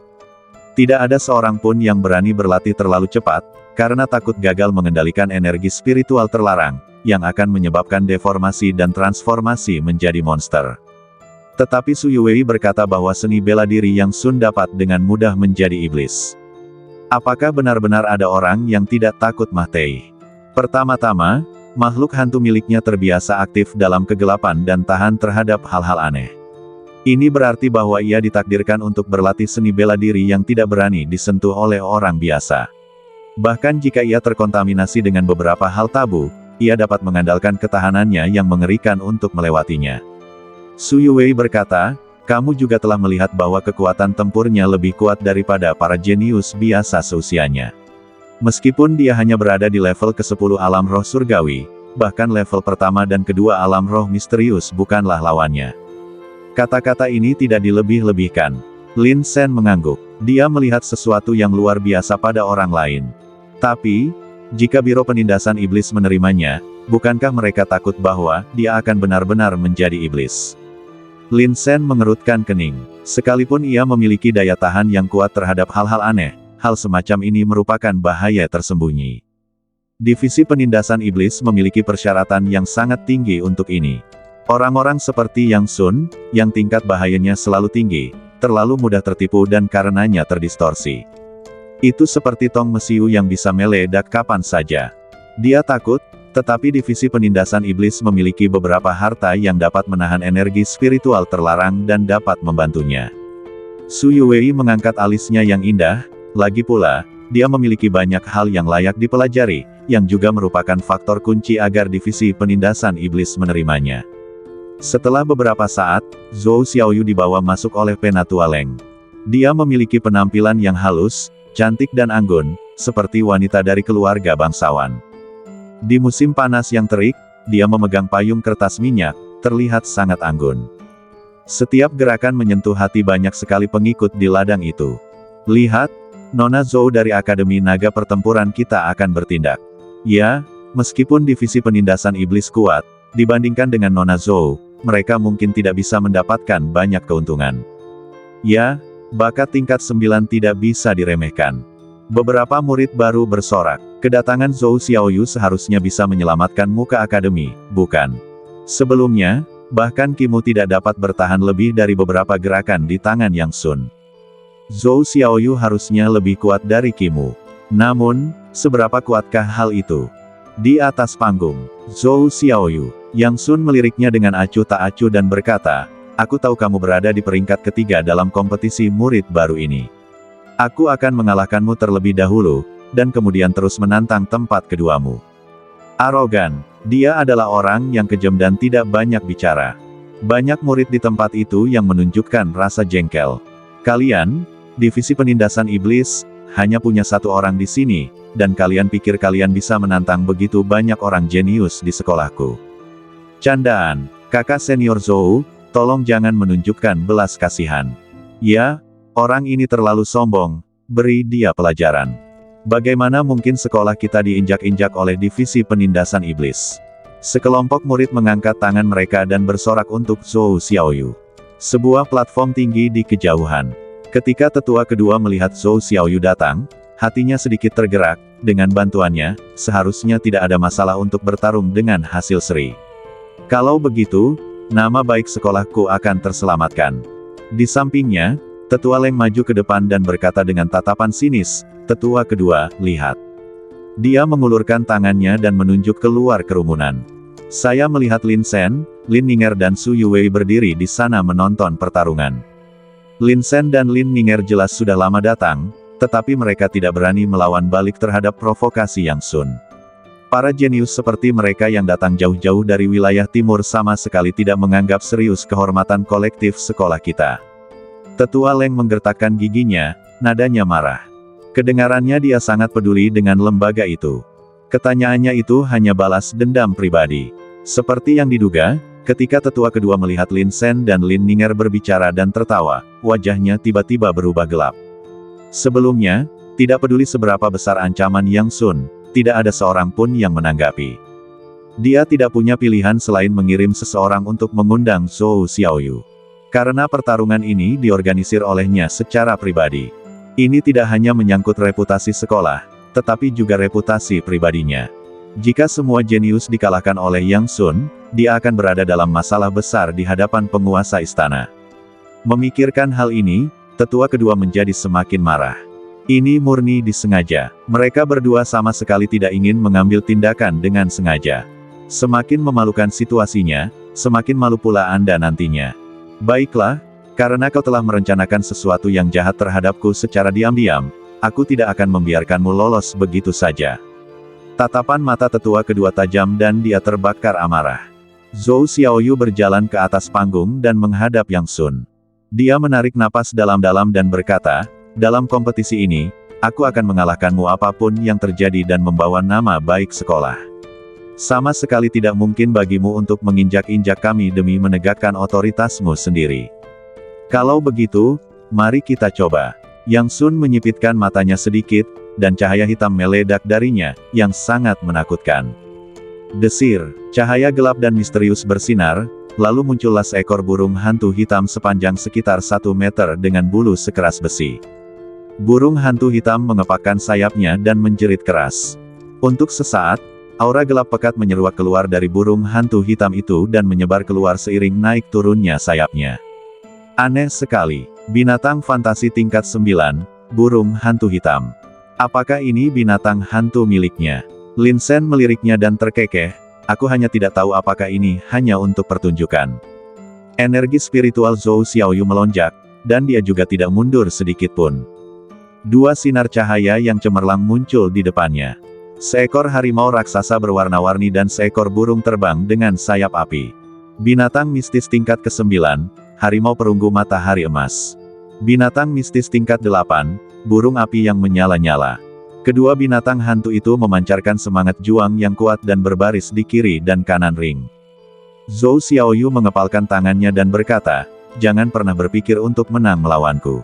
Tidak ada seorang pun yang berani berlatih terlalu cepat, karena takut gagal mengendalikan energi spiritual terlarang, yang akan menyebabkan deformasi dan transformasi menjadi monster. Tetapi Su Yue berkata bahwa seni bela diri Yang Sun dapat dengan mudah menjadi iblis. Apakah benar-benar ada orang yang tidak takut mati? Pertama-tama, makhluk hantu miliknya terbiasa aktif dalam kegelapan dan tahan terhadap hal-hal aneh. Ini berarti bahwa ia ditakdirkan untuk berlatih seni bela diri yang tidak berani disentuh oleh orang biasa. Bahkan jika ia terkontaminasi dengan beberapa hal tabu, ia dapat mengandalkan ketahanannya yang mengerikan untuk melewatinya. Su Yue berkata, kamu juga telah melihat bahwa kekuatan tempurnya lebih kuat daripada para jenius biasa seusianya. Meskipun dia hanya berada di level ke-10 alam roh surgawi, bahkan level pertama dan kedua alam roh misterius bukanlah lawannya. Kata-kata ini tidak dilebih-lebihkan. Lin Sen mengangguk. Dia melihat sesuatu yang luar biasa pada orang lain. Tapi, jika Biro Penindasan Iblis menerimanya, bukankah mereka takut bahwa dia akan benar-benar menjadi iblis? Lin Sen mengerutkan kening. Sekalipun ia memiliki daya tahan yang kuat terhadap hal-hal aneh, hal semacam ini merupakan bahaya tersembunyi. Divisi penindasan iblis memiliki persyaratan yang sangat tinggi untuk ini. Orang-orang seperti Yang Sun, yang tingkat bahayanya selalu tinggi, terlalu mudah tertipu dan karenanya terdistorsi. Itu seperti tong mesiu yang bisa meledak kapan saja. Dia takut, tetapi divisi penindasan iblis memiliki beberapa harta yang dapat menahan energi spiritual terlarang dan dapat membantunya. Su Yue mengangkat alisnya yang indah, lagi pula, dia memiliki banyak hal yang layak dipelajari, yang juga merupakan faktor kunci agar divisi penindasan iblis menerimanya. Setelah beberapa saat, Zhou Xiaoyu dibawa masuk oleh Penatua Leng. Dia memiliki penampilan yang halus, cantik dan anggun, seperti wanita dari keluarga bangsawan. Di musim panas yang terik, dia memegang payung kertas minyak, terlihat sangat anggun. Setiap gerakan menyentuh hati banyak sekali pengikut di ladang itu. Lihat, Nona Zhou dari Akademi Naga Pertempuran kita akan bertindak. Ya, meskipun divisi penindasan iblis kuat, dibandingkan dengan Nona Zhou, mereka mungkin tidak bisa mendapatkan banyak keuntungan. Ya, bakat tingkat 9 tidak bisa diremehkan. Beberapa murid baru bersorak. Kedatangan Zhou Xiaoyu seharusnya bisa menyelamatkan muka akademi, bukan? Sebelumnya, bahkan Kimu tidak dapat bertahan lebih dari beberapa gerakan di tangan Yang Sun. Zhou Xiaoyu harusnya lebih kuat dari Kimu. Namun, seberapa kuatkah hal itu? Di atas panggung, Zhou Xiaoyu, Yang Sun meliriknya dengan acuh tak acuh dan berkata, "Aku tahu kamu berada di peringkat ketiga dalam kompetisi murid baru ini. Aku akan mengalahkanmu terlebih dahulu, dan kemudian terus menantang tempat keduamu." Arogan, dia adalah orang yang kejam dan tidak banyak bicara. Banyak murid di tempat itu yang menunjukkan rasa jengkel. Kalian, divisi penindasan iblis, hanya punya satu orang di sini, dan kalian pikir kalian bisa menantang begitu banyak orang jenius di sekolahku. Candaan, kakak senior Zhou, tolong jangan menunjukkan belas kasihan. Ya, orang ini terlalu sombong, beri dia pelajaran. Bagaimana mungkin sekolah kita diinjak-injak oleh divisi penindasan iblis? Sekelompok murid mengangkat tangan mereka dan bersorak untuk Zhou Xiaoyu. Sebuah platform tinggi di kejauhan. Ketika tetua kedua melihat Zhou Xiaoyu datang, hatinya sedikit tergerak. Dengan bantuannya, seharusnya tidak ada masalah untuk bertarung dengan hasil seri. Kalau begitu, nama baik sekolahku akan terselamatkan. Di sampingnya, tetua Leng maju ke depan dan berkata dengan tatapan sinis, "Tetua kedua, lihat." Dia mengulurkan tangannya dan menunjuk keluar kerumunan. Saya melihat Lin Shen, Lin Ninger dan Su Yuwei berdiri di sana menonton pertarungan. Lin Shen dan Lin Ninger jelas sudah lama datang, tetapi mereka tidak berani melawan balik terhadap provokasi Yang Sun. Para jenius seperti mereka yang datang jauh-jauh dari wilayah timur sama sekali tidak menganggap serius kehormatan kolektif sekolah kita. Tetua Leng menggertakkan giginya, nadanya marah. Kedengarannya dia sangat peduli dengan lembaga itu. Ketanyaannya itu hanya balas dendam pribadi. Seperti yang diduga, ketika tetua kedua melihat Lin Shen dan Lin Ninger berbicara dan tertawa, wajahnya tiba-tiba berubah gelap. Sebelumnya, tidak peduli seberapa besar ancaman Yang Sun, tidak ada seorang pun yang menanggapi. Dia tidak punya pilihan selain mengirim seseorang untuk mengundang Zhou Xiaoyu. Karena pertarungan ini diorganisir olehnya secara pribadi. Ini tidak hanya menyangkut reputasi sekolah, tetapi juga reputasi pribadinya. Jika semua jenius dikalahkan oleh Yang Sun, dia akan berada dalam masalah besar di hadapan penguasa istana. Memikirkan hal ini, tetua kedua menjadi semakin marah. Ini murni disengaja. Mereka berdua sama sekali tidak ingin mengambil tindakan dengan sengaja. Semakin memalukan situasinya, semakin malu pula Anda nantinya. Baiklah, karena kau telah merencanakan sesuatu yang jahat terhadapku secara diam-diam, aku tidak akan membiarkanmu lolos begitu saja. Tatapan mata tetua kedua tajam dan dia terbakar amarah. Zhou Xiaoyu berjalan ke atas panggung dan menghadap Yang Sun. Dia menarik napas dalam-dalam dan berkata, "Dalam kompetisi ini, aku akan mengalahkanmu apapun yang terjadi dan membawa nama baik sekolah. Sama sekali tidak mungkin bagimu untuk menginjak-injak kami demi menegakkan otoritasmu sendiri. Kalau begitu, mari kita coba." Yang Sun menyipitkan matanya sedikit, dan cahaya hitam meledak darinya, yang sangat menakutkan. Desir, cahaya gelap dan misterius bersinar, lalu muncullah seekor burung hantu hitam sepanjang sekitar 1 meter dengan bulu sekeras besi. Burung hantu hitam mengepakkan sayapnya dan menjerit keras. Untuk sesaat, aura gelap pekat menyeruak keluar dari burung hantu hitam itu dan menyebar keluar seiring naik turunnya sayapnya. Aneh sekali, binatang fantasi tingkat 9, burung hantu hitam. Apakah ini binatang hantu miliknya? Lin Shen meliriknya dan terkekeh, "Aku hanya tidak tahu apakah ini hanya untuk pertunjukan." Energi spiritual Zhou Xiaoyu melonjak, dan dia juga tidak mundur sedikit pun. 2 sinar cahaya yang cemerlang muncul di depannya. Seekor harimau raksasa berwarna-warni dan seekor burung terbang dengan sayap api. Binatang mistis tingkat ke-9, harimau perunggu matahari emas. Binatang mistis tingkat 8, burung api yang menyala-nyala. Kedua binatang hantu itu memancarkan semangat juang yang kuat dan berbaris di kiri dan kanan ring. Zhou Xiaoyu mengepalkan tangannya dan berkata, "Jangan pernah berpikir untuk menang melawanku.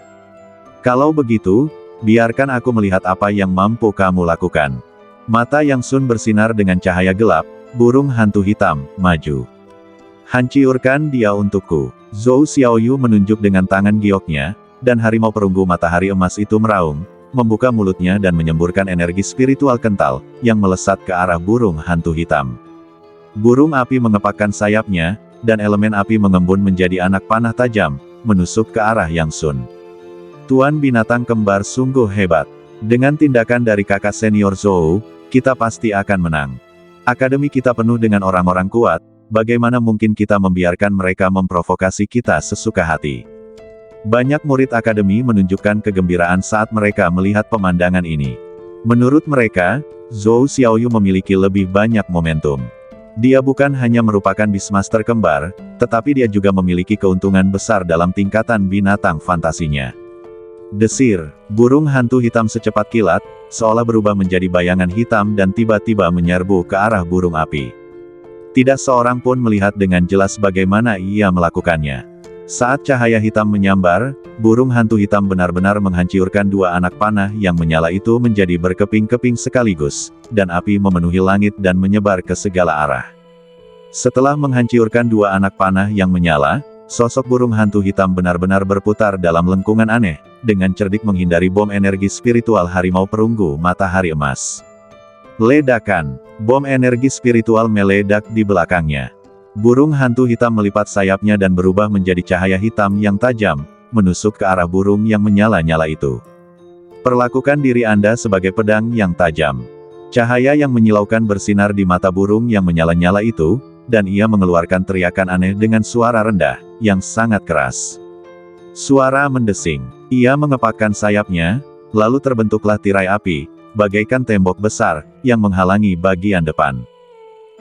Kalau begitu, biarkan aku melihat apa yang mampu kamu lakukan. Mata Yang Sun bersinar dengan cahaya gelap, burung hantu hitam, maju. Hancurkan dia untukku. Zhou Xiaoyu menunjuk dengan tangan gioknya, dan harimau perunggu matahari emas itu meraung, membuka mulutnya dan menyemburkan energi spiritual kental, yang melesat ke arah burung hantu hitam. Burung api mengepakkan sayapnya, dan elemen api mengembun menjadi anak panah tajam, menusuk ke arah Yang Sun. Tuan binatang kembar sungguh hebat. Dengan tindakan dari kakak senior Zhou, kita pasti akan menang. Akademi kita penuh dengan orang-orang kuat, bagaimana mungkin kita membiarkan mereka memprovokasi kita sesuka hati? Banyak murid akademi menunjukkan kegembiraan saat mereka melihat pemandangan ini. Menurut mereka, Zhou Xiaoyu memiliki lebih banyak momentum. Dia bukan hanya merupakan Beastmaster kembar, tetapi dia juga memiliki keuntungan besar dalam tingkatan binatang fantasinya. Desir, burung hantu hitam secepat kilat, seolah berubah menjadi bayangan hitam dan tiba-tiba menyerbu ke arah burung api. Tidak seorang pun melihat dengan jelas bagaimana ia melakukannya. Saat cahaya hitam menyambar, burung hantu hitam benar-benar menghancurkan dua anak panah yang menyala itu menjadi berkeping-keping sekaligus, dan api memenuhi langit dan menyebar ke segala arah. Setelah menghancurkan dua anak panah yang menyala, sosok burung hantu hitam benar-benar berputar dalam lengkungan aneh, dengan cerdik menghindari bom energi spiritual harimau perunggu matahari emas. Ledakan, bom energi spiritual meledak di belakangnya. Burung hantu hitam melipat sayapnya dan berubah menjadi cahaya hitam yang tajam, menusuk ke arah burung yang menyala-nyala itu. Perlakukan diri Anda sebagai pedang yang tajam. Cahaya yang menyilaukan bersinar di mata burung yang menyala-nyala itu, dan ia mengeluarkan teriakan aneh dengan suara rendah, yang sangat keras. Suara mendesing. Ia mengepakkan sayapnya, lalu terbentuklah tirai api, bagaikan tembok besar, yang menghalangi bagian depan.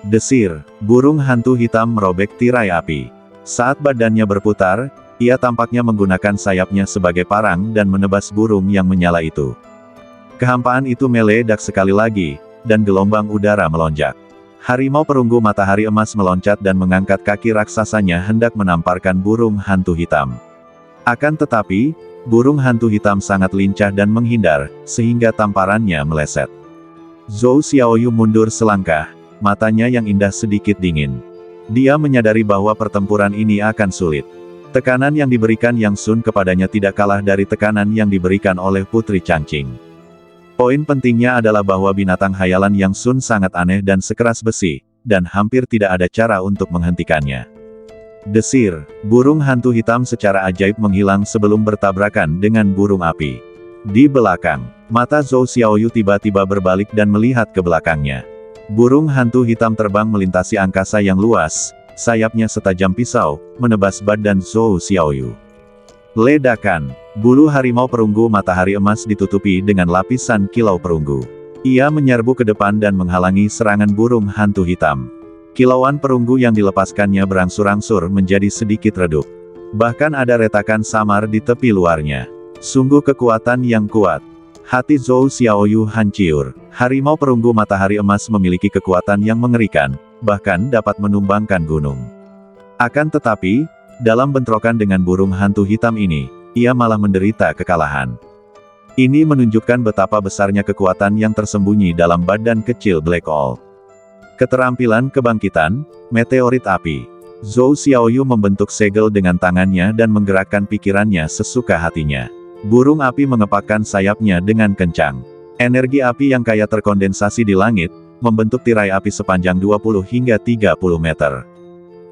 Desir, burung hantu hitam merobek tirai api. Saat badannya berputar, ia tampaknya menggunakan sayapnya sebagai parang dan menebas burung yang menyala itu. Kehampaan itu meledak sekali lagi, dan gelombang udara melonjak. Harimau perunggu matahari emas meloncat dan mengangkat kaki raksasanya hendak menamparkan burung hantu hitam. Akan tetapi, burung hantu hitam sangat lincah dan menghindar, sehingga tamparannya meleset. Zhou Xiaoyu mundur selangkah, matanya yang indah sedikit dingin. Dia menyadari bahwa pertempuran ini akan sulit. Tekanan yang diberikan Yang Sun kepadanya tidak kalah dari tekanan yang diberikan oleh Putri Changqing. Poin pentingnya adalah bahwa binatang hayalan Yang Sun sangat aneh dan sekeras besi, dan hampir tidak ada cara untuk menghentikannya. Desir, burung hantu hitam secara ajaib menghilang sebelum bertabrakan dengan burung api. Di belakang, mata Zhou Xiaoyu tiba-tiba berbalik dan melihat ke belakangnya. Burung hantu hitam terbang melintasi angkasa yang luas, sayapnya setajam pisau, menebas badan Zhou Xiaoyu. Ledakan, bulu harimau perunggu matahari emas ditutupi dengan lapisan kilau perunggu. Ia menyerbu ke depan dan menghalangi serangan burung hantu hitam. Kilauan perunggu yang dilepaskannya berangsur-angsur menjadi sedikit redup. Bahkan ada retakan samar di tepi luarnya. Sungguh kekuatan yang kuat. Hati Zhou Xiaoyu hancur. Harimau perunggu matahari emas memiliki kekuatan yang mengerikan, bahkan dapat menumbangkan gunung. Akan tetapi, dalam bentrokan dengan burung hantu hitam ini, ia malah menderita kekalahan. Ini menunjukkan betapa besarnya kekuatan yang tersembunyi dalam badan kecil Black Hole. Keterampilan kebangkitan, meteorit api. Zhou Xiaoyu membentuk segel dengan tangannya dan menggerakkan pikirannya sesuka hatinya. Burung api mengepakkan sayapnya dengan kencang. Energi api yang kaya terkondensasi di langit, membentuk tirai api sepanjang 20 hingga 30 meter.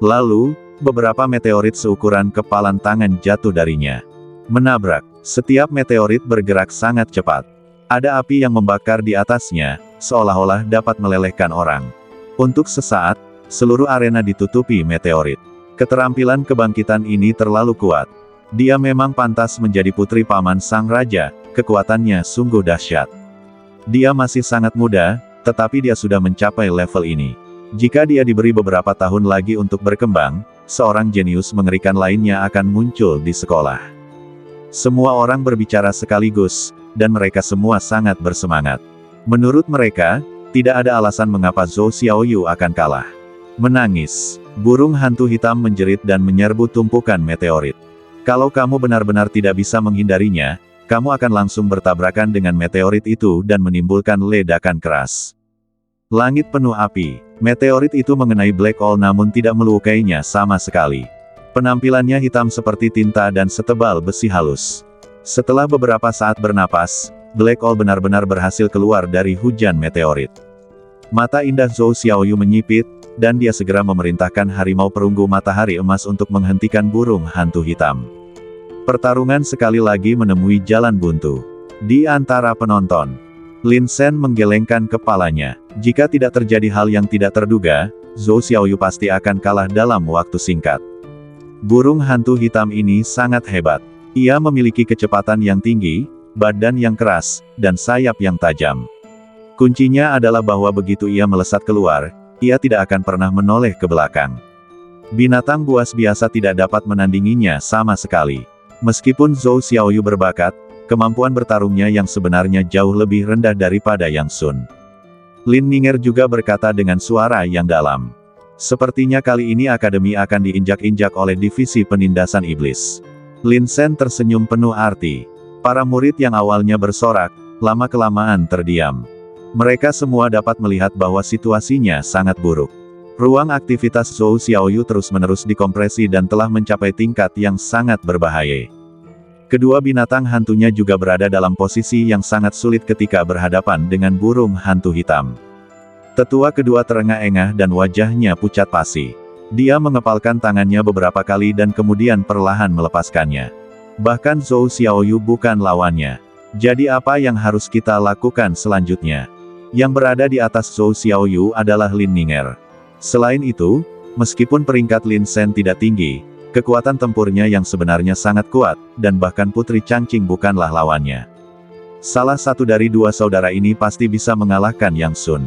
Lalu, beberapa meteorit seukuran kepalan tangan jatuh darinya. Menabrak. Setiap meteorit bergerak sangat cepat. Ada api yang membakar di atasnya, seolah-olah dapat melelehkan orang. Untuk sesaat, seluruh arena ditutupi meteorit. Keterampilan kebangkitan ini terlalu kuat. Dia memang pantas menjadi putri paman sang raja, kekuatannya sungguh dahsyat. Dia masih sangat muda, tetapi dia sudah mencapai level ini. Jika dia diberi beberapa tahun lagi untuk berkembang, seorang jenius mengerikan lainnya akan muncul di sekolah. Semua orang berbicara sekaligus, dan mereka semua sangat bersemangat. Menurut mereka, tidak ada alasan mengapa Zhou Xiaoyu akan kalah. Menangis. Burung hantu hitam menjerit dan menyerbu tumpukan meteorit. Kalau kamu benar-benar tidak bisa menghindarinya, kamu akan langsung bertabrakan dengan meteorit itu dan menimbulkan ledakan keras. Langit penuh api. Meteorit itu mengenai Black Hole namun tidak melukainya sama sekali. Penampilannya hitam seperti tinta dan setebal besi halus. Setelah beberapa saat bernapas, Black Hole benar-benar berhasil keluar dari hujan meteorit. Mata indah Zhou Xiaoyu menyipit, dan dia segera memerintahkan harimau perunggu matahari emas untuk menghentikan burung hantu hitam. Pertarungan sekali lagi menemui jalan buntu. Di antara penonton, Lin Shen menggelengkan kepalanya. Jika tidak terjadi hal yang tidak terduga, Zhou Xiaoyu pasti akan kalah dalam waktu singkat. Burung hantu hitam ini sangat hebat. Ia memiliki kecepatan yang tinggi, badan yang keras, dan sayap yang tajam. Kuncinya adalah bahwa begitu ia melesat keluar, ia tidak akan pernah menoleh ke belakang. Binatang buas biasa tidak dapat menandinginya sama sekali. Meskipun Zhou Xiaoyu berbakat, kemampuan bertarungnya yang sebenarnya jauh lebih rendah daripada Yang Sun. Lin Ninger juga berkata dengan suara yang dalam. Sepertinya kali ini akademi akan diinjak-injak oleh divisi penindasan iblis. Lin Shen tersenyum penuh arti. Para murid yang awalnya bersorak, lama-kelamaan terdiam. Mereka semua dapat melihat bahwa situasinya sangat buruk. Ruang aktivitas Zhou Xiaoyu terus-menerus dikompresi dan telah mencapai tingkat yang sangat berbahaya. Kedua binatang hantunya juga berada dalam posisi yang sangat sulit ketika berhadapan dengan burung hantu hitam. Tetua kedua terengah-engah dan wajahnya pucat pasi. Dia mengepalkan tangannya beberapa kali dan kemudian perlahan melepaskannya. Bahkan Zhou Xiaoyu bukan lawannya. Jadi apa yang harus kita lakukan selanjutnya? Yang berada di atas Zhou Xiaoyu adalah Lin Ninger. Selain itu, meskipun peringkat Lin Shen tidak tinggi, kekuatan tempurnya yang sebenarnya sangat kuat, dan bahkan Putri Changqing bukanlah lawannya. Salah satu dari dua saudara ini pasti bisa mengalahkan Yang Sun.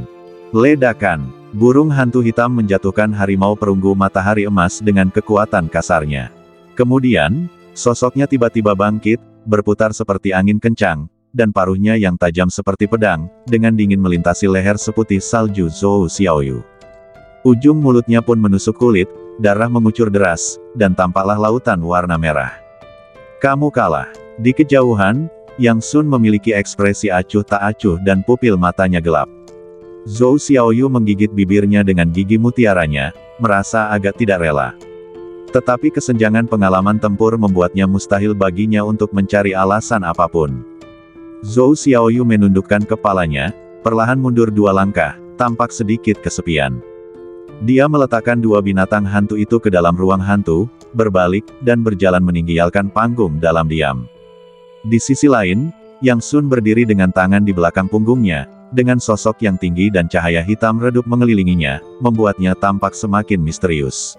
Ledakan. Burung hantu hitam menjatuhkan harimau perunggu matahari emas dengan kekuatan kasarnya. Kemudian, sosoknya tiba-tiba bangkit, berputar seperti angin kencang, dan paruhnya yang tajam seperti pedang, dengan dingin melintasi leher seputih salju Zhou Xiaoyu. Ujung mulutnya pun menusuk kulit, darah mengucur deras, dan tampaklah lautan warna merah. Kamu kalah. Di kejauhan, Yang Sun memiliki ekspresi acuh tak acuh dan pupil matanya gelap. Zhou Xiaoyu menggigit bibirnya dengan gigi mutiaranya, merasa agak tidak rela. Tetapi kesenjangan pengalaman tempur membuatnya mustahil baginya untuk mencari alasan apapun. Zhou Xiaoyu menundukkan kepalanya, perlahan mundur 2 langkah, tampak sedikit kesepian. Dia meletakkan dua binatang hantu itu ke dalam ruang hantu, berbalik, dan berjalan meninggalkan panggung dalam diam. Di sisi lain, Yang Sun berdiri dengan tangan di belakang punggungnya, dengan sosok yang tinggi dan cahaya hitam redup mengelilinginya, membuatnya tampak semakin misterius.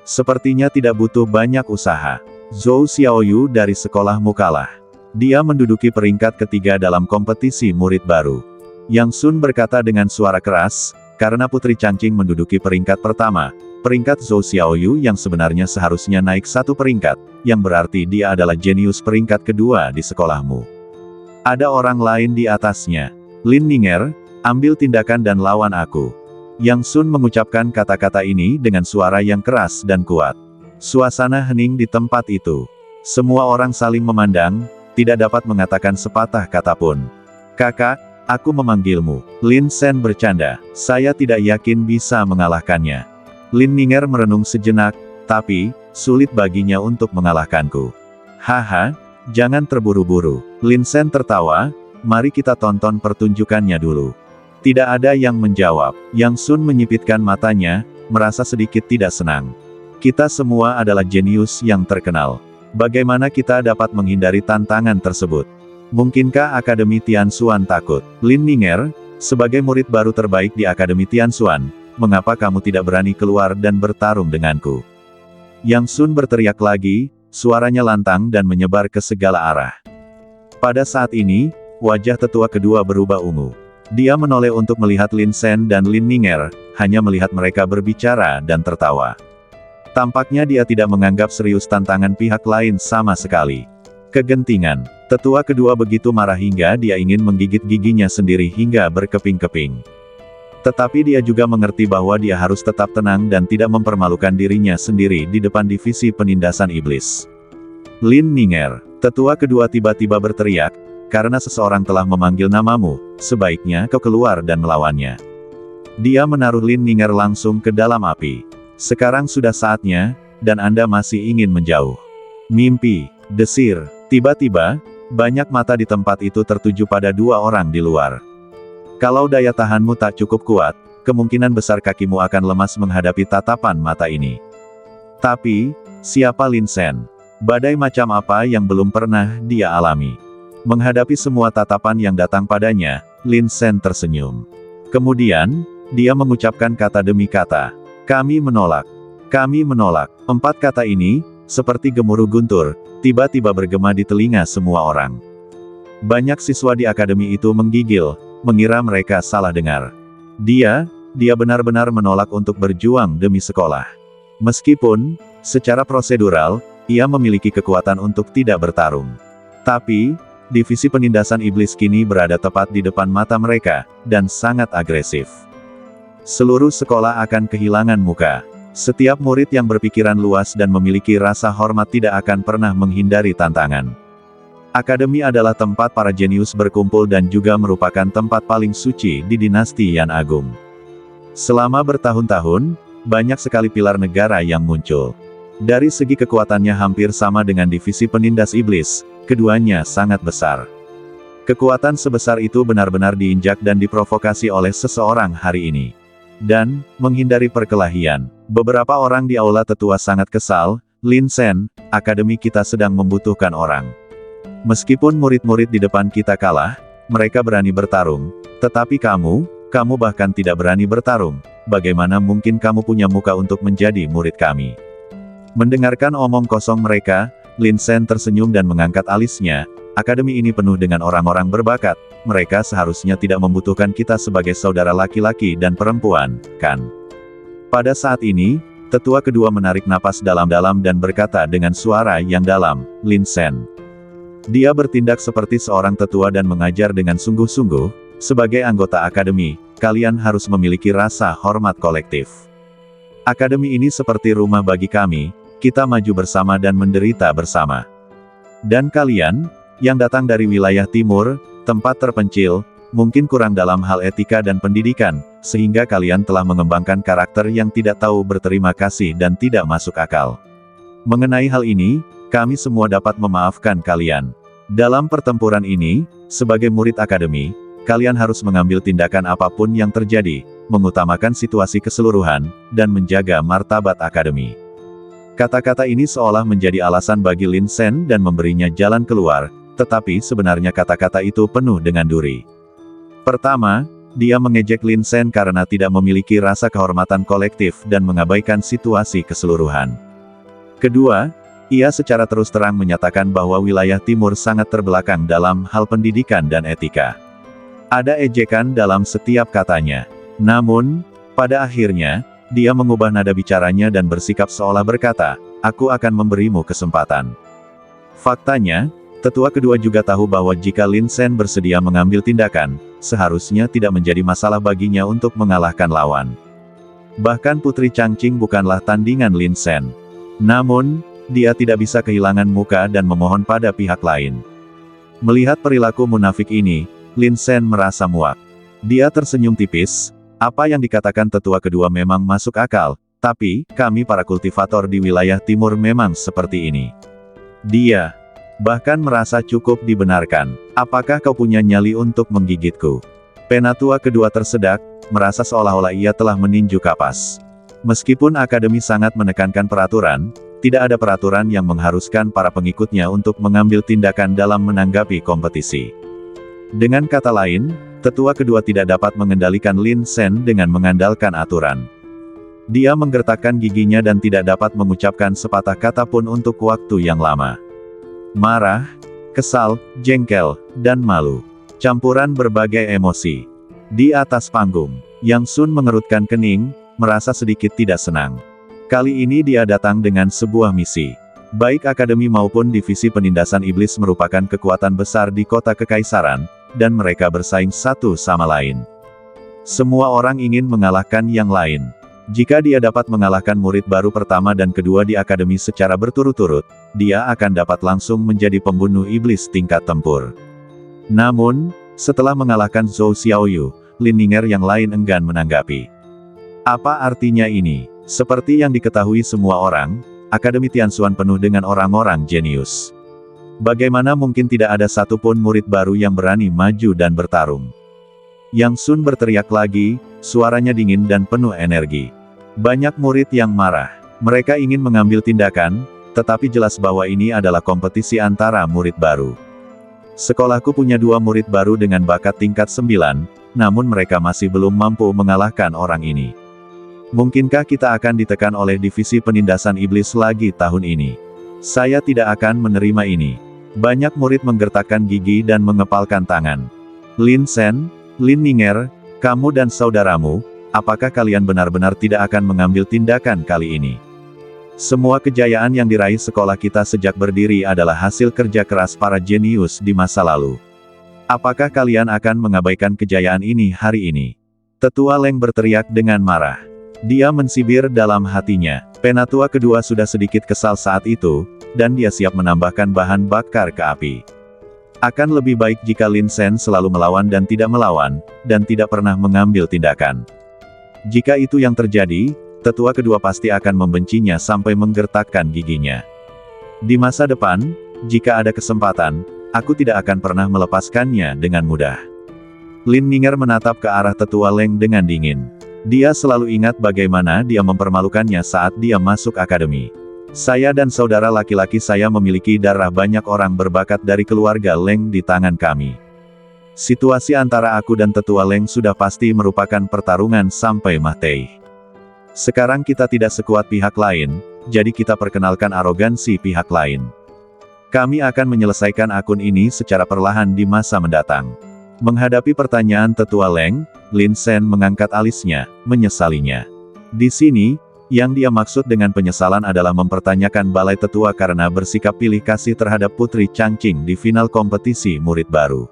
Sepertinya tidak butuh banyak usaha. Zhou Xiaoyu dari sekolahmu kalah. Dia menduduki peringkat ketiga dalam kompetisi murid baru. Yang Sun berkata dengan suara keras, karena Putri Changqing menduduki peringkat pertama, peringkat Zhou Xiaoyu yang sebenarnya seharusnya naik 1 peringkat, yang berarti dia adalah jenius peringkat kedua di sekolahmu. Ada orang lain di atasnya. Lin Ninger, ambil tindakan dan lawan aku. Yang Sun mengucapkan kata-kata ini dengan suara yang keras dan kuat. Suasana hening di tempat itu. Semua orang saling memandang, tidak dapat mengatakan sepatah kata pun. Kakak, aku memanggilmu. Lin Shen bercanda. Saya tidak yakin bisa mengalahkannya. Lin Ninger merenung sejenak, tapi, sulit baginya untuk mengalahkanku. Haha, jangan terburu-buru. Lin Shen tertawa, mari kita tonton pertunjukannya dulu. Tidak ada yang menjawab. Yang Sun menyipitkan matanya, merasa sedikit tidak senang. Kita semua adalah jenius yang terkenal. Bagaimana kita dapat menghindari tantangan tersebut? Mungkinkah Akademi Tianxuan takut? Lin Ninger, sebagai murid baru terbaik di Akademi Tianxuan, mengapa kamu tidak berani keluar dan bertarung denganku? Yang Sun berteriak lagi, suaranya lantang dan menyebar ke segala arah. Pada saat ini, wajah tetua kedua berubah ungu. Dia menoleh untuk melihat Lin Shen dan Lin Ninger, hanya melihat mereka berbicara dan tertawa. Tampaknya dia tidak menganggap serius tantangan pihak lain sama sekali. Kegentingan. Tetua kedua begitu marah hingga dia ingin menggigit giginya sendiri hingga berkeping-keping. Tetapi dia juga mengerti bahwa dia harus tetap tenang dan tidak mempermalukan dirinya sendiri di depan divisi penindasan iblis. Lin Ninger, Tetua kedua tiba-tiba berteriak, karena seseorang telah memanggil namamu, sebaiknya kau keluar dan melawannya. Dia menaruh Lin Ninger langsung ke dalam api. Sekarang sudah saatnya, dan Anda masih ingin menjauh. Mimpi, desir. Tiba-tiba, banyak mata di tempat itu tertuju pada dua orang di luar. Kalau daya tahanmu tak cukup kuat, kemungkinan besar kakimu akan lemas menghadapi tatapan mata ini. Tapi, siapa Lin Sen? Badai macam apa yang belum pernah dia alami? Menghadapi semua tatapan yang datang padanya, Lin Sen tersenyum. Kemudian, dia mengucapkan kata demi kata. Kami menolak. Kami menolak. 4 kata ini, seperti gemuruh guntur, tiba-tiba bergema di telinga semua orang. Banyak siswa di akademi itu menggigil, mengira mereka salah dengar. Dia benar-benar menolak untuk berjuang demi sekolah. Meskipun, secara prosedural, ia memiliki kekuatan untuk tidak bertarung. Tapi, divisi penindasan iblis kini berada tepat di depan mata mereka, dan sangat agresif. Seluruh sekolah akan kehilangan muka. Setiap murid yang berpikiran luas dan memiliki rasa hormat tidak akan pernah menghindari tantangan. Akademi adalah tempat para jenius berkumpul dan juga merupakan tempat paling suci di dinasti Yan Agung. Selama bertahun-tahun, banyak sekali pilar negara yang muncul. Dari segi kekuatannya hampir sama dengan divisi penindas iblis, keduanya sangat besar. Kekuatan sebesar itu benar-benar diinjak dan diprovokasi oleh seseorang hari ini. Dan, menghindari perkelahian, beberapa orang di aula tetua sangat kesal. Lin Sen, akademi kita sedang membutuhkan orang. Meskipun murid-murid di depan kita kalah, mereka berani bertarung, tetapi kamu bahkan tidak berani bertarung. Bagaimana mungkin kamu punya muka untuk menjadi murid kami? Mendengarkan omong kosong mereka, Lin Sen tersenyum dan mengangkat alisnya. Akademi ini penuh dengan orang-orang berbakat, mereka seharusnya tidak membutuhkan kita sebagai saudara laki-laki dan perempuan, kan? Pada saat ini, tetua kedua menarik napas dalam-dalam dan berkata dengan suara yang dalam, Lin Sen. Dia bertindak seperti seorang tetua dan mengajar dengan sungguh-sungguh, sebagai anggota akademi, kalian harus memiliki rasa hormat kolektif. Akademi ini seperti rumah bagi kami, kita maju bersama dan menderita bersama. Dan kalian, yang datang dari wilayah timur, tempat terpencil, mungkin kurang dalam hal etika dan pendidikan, sehingga kalian telah mengembangkan karakter yang tidak tahu berterima kasih dan tidak masuk akal. Mengenai hal ini, kami semua dapat memaafkan kalian. Dalam pertempuran ini, sebagai murid akademi, kalian harus mengambil tindakan apapun yang terjadi, mengutamakan situasi keseluruhan, dan menjaga martabat akademi. Kata-kata ini seolah menjadi alasan bagi Lin Sen dan memberinya jalan keluar, tetapi sebenarnya kata-kata itu penuh dengan duri. Pertama, dia mengejek Lin Sen karena tidak memiliki rasa kehormatan kolektif dan mengabaikan situasi keseluruhan. Kedua, ia secara terus terang menyatakan bahwa wilayah timur sangat terbelakang dalam hal pendidikan dan etika. Ada ejekan dalam setiap katanya. Namun, pada akhirnya, dia mengubah nada bicaranya dan bersikap seolah berkata, aku akan memberimu kesempatan. Faktanya, tetua kedua juga tahu bahwa jika Lin Sen bersedia mengambil tindakan, seharusnya tidak menjadi masalah baginya untuk mengalahkan lawan. Bahkan Putri Changqing bukanlah tandingan Lin Sen. Namun, dia tidak bisa kehilangan muka dan memohon pada pihak lain. Melihat perilaku munafik ini, Lin Sen merasa muak. Dia tersenyum tipis. Apa yang dikatakan tetua kedua memang masuk akal, tapi, kami para kultivator di wilayah timur memang seperti ini. Dia bahkan merasa cukup dibenarkan. Apakah kau punya nyali untuk menggigitku? Penatua kedua tersedak, merasa seolah-olah ia telah meninju kapas. Meskipun akademi sangat menekankan peraturan, tidak ada peraturan yang mengharuskan para pengikutnya untuk mengambil tindakan dalam menanggapi kompetisi. Dengan kata lain, tetua kedua tidak dapat mengendalikan Lin Sen dengan mengandalkan aturan. Dia menggertakkan giginya dan tidak dapat mengucapkan sepatah kata pun untuk waktu yang lama. Marah, kesal, jengkel, dan malu. Campuran berbagai emosi. Di atas panggung, Yang Sun mengerutkan kening, merasa sedikit tidak senang. Kali ini dia datang dengan sebuah misi. Baik akademi maupun divisi penindasan iblis merupakan kekuatan besar di kota kekaisaran, dan mereka bersaing satu sama lain. Semua orang ingin mengalahkan yang lain. Jika dia dapat mengalahkan murid baru pertama dan kedua di akademi secara berturut-turut, dia akan dapat langsung menjadi pembunuh iblis tingkat tempur. Namun, setelah mengalahkan Zhou Xiaoyu, Lin Ning'er yang lain enggan menanggapi. Apa artinya ini? Seperti yang diketahui semua orang, Akademi Tianxuan penuh dengan orang-orang jenius. Bagaimana mungkin tidak ada satupun murid baru yang berani maju dan bertarung? Yang Sun berteriak lagi, suaranya dingin dan penuh energi. Banyak murid yang marah. Mereka ingin mengambil tindakan, tetapi jelas bahwa ini adalah kompetisi antara murid baru. Sekolahku punya 2 murid baru dengan bakat tingkat 9, namun mereka masih belum mampu mengalahkan orang ini. Mungkinkah kita akan ditekan oleh divisi penindasan iblis lagi tahun ini? Saya tidak akan menerima ini. Banyak murid menggertakkan gigi dan mengepalkan tangan. Lin Sen, Lin Ning'er, kamu dan saudaramu, apakah kalian benar-benar tidak akan mengambil tindakan kali ini? Semua kejayaan yang diraih sekolah kita sejak berdiri adalah hasil kerja keras para jenius di masa lalu. Apakah kalian akan mengabaikan kejayaan ini hari ini? Tetua Leng berteriak dengan marah. Dia mensibir dalam hatinya. Penatua kedua sudah sedikit kesal saat itu, dan dia siap menambahkan bahan bakar ke api. Akan lebih baik jika Lin Sen selalu melawan dan tidak melawan, dan tidak pernah mengambil tindakan. Jika itu yang terjadi, tetua kedua pasti akan membencinya sampai menggertakkan giginya. Di masa depan, jika ada kesempatan, aku tidak akan pernah melepaskannya dengan mudah. Lin Ning'er menatap ke arah tetua Leng dengan dingin. Dia selalu ingat bagaimana dia mempermalukannya saat dia masuk akademi. Saya dan saudara laki-laki saya memiliki darah banyak orang berbakat dari keluarga Leng di tangan kami. Situasi antara aku dan tetua Leng sudah pasti merupakan pertarungan sampai mati. Sekarang kita tidak sekuat pihak lain, jadi kita perkenalkan arogansi pihak lain. Kami akan menyelesaikan akun ini secara perlahan di masa mendatang. Menghadapi pertanyaan tetua Leng, Lin Sen mengangkat alisnya, menyesalinya. Di sini, yang dia maksud dengan penyesalan adalah mempertanyakan balai tetua karena bersikap pilih kasih terhadap Putri Changqing di final kompetisi murid baru.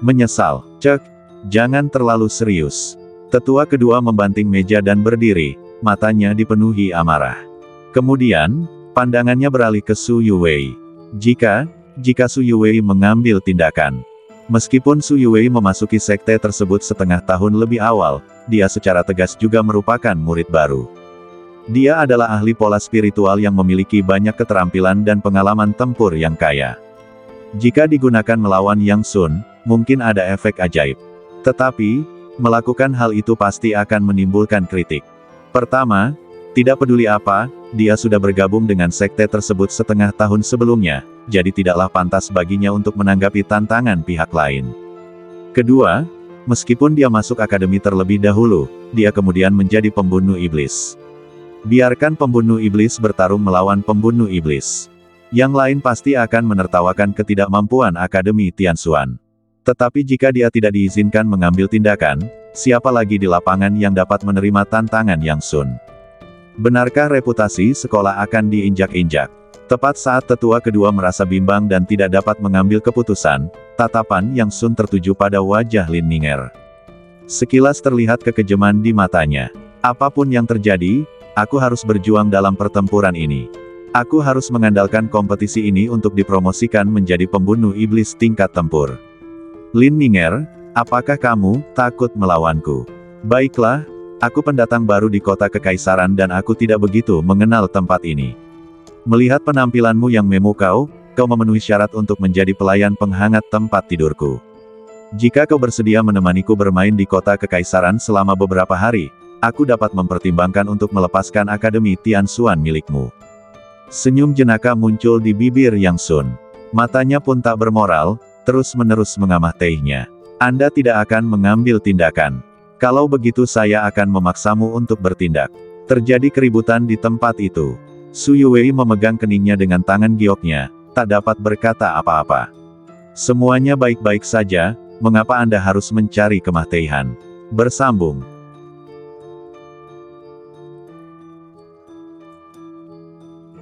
Menyesal, cek, jangan terlalu serius. Tetua kedua membanting meja dan berdiri, matanya dipenuhi amarah. Kemudian, pandangannya beralih ke Su Yuwei. Jika Su Yuwei mengambil tindakan. Meskipun Su Yuwei memasuki sekte tersebut setengah tahun lebih awal, dia secara tegas juga merupakan murid baru. Dia adalah ahli pola spiritual yang memiliki banyak keterampilan dan pengalaman tempur yang kaya. Jika digunakan melawan Yang Sun, mungkin ada efek ajaib. Tetapi, melakukan hal itu pasti akan menimbulkan kritik. Pertama, tidak peduli apa, dia sudah bergabung dengan sekte tersebut setengah tahun sebelumnya, jadi tidaklah pantas baginya untuk menanggapi tantangan pihak lain. Kedua, meskipun dia masuk akademi terlebih dahulu, dia kemudian menjadi pembunuh iblis. Biarkan pembunuh iblis bertarung melawan pembunuh iblis. Yang lain pasti akan menertawakan ketidakmampuan Akademi Tianxuan. Tetapi jika dia tidak diizinkan mengambil tindakan, siapa lagi di lapangan yang dapat menerima tantangan Yang Sun? Benarkah reputasi sekolah akan diinjak-injak? Tepat saat tetua kedua merasa bimbang dan tidak dapat mengambil keputusan, tatapan Yang Sun tertuju pada wajah Lin Ning'er. Sekilas terlihat kekejaman di matanya. Apapun yang terjadi, aku harus berjuang dalam pertempuran ini. Aku harus mengandalkan kompetisi ini untuk dipromosikan menjadi pembunuh iblis tingkat tempur. Lin Ning'er, apakah kamu takut melawanku? Baiklah, aku pendatang baru di kota kekaisaran dan aku tidak begitu mengenal tempat ini. Melihat penampilanmu yang memukau, kau memenuhi syarat untuk menjadi pelayan penghangat tempat tidurku. Jika kau bersedia menemaniku bermain di kota kekaisaran selama beberapa hari, aku dapat mempertimbangkan untuk melepaskan Akademi Tianxuan milikmu. Senyum jenaka muncul di bibir Yang Sun. Matanya pun tak bermoral, terus-menerus mengamatinya. Anda tidak akan mengambil tindakan. Kalau begitu saya akan memaksamu untuk bertindak. Terjadi keributan di tempat itu. Su Yuwei memegang keningnya dengan tangan gioknya, tak dapat berkata apa-apa. Semuanya baik-baik saja, mengapa Anda harus mencari kematian? Bersambung.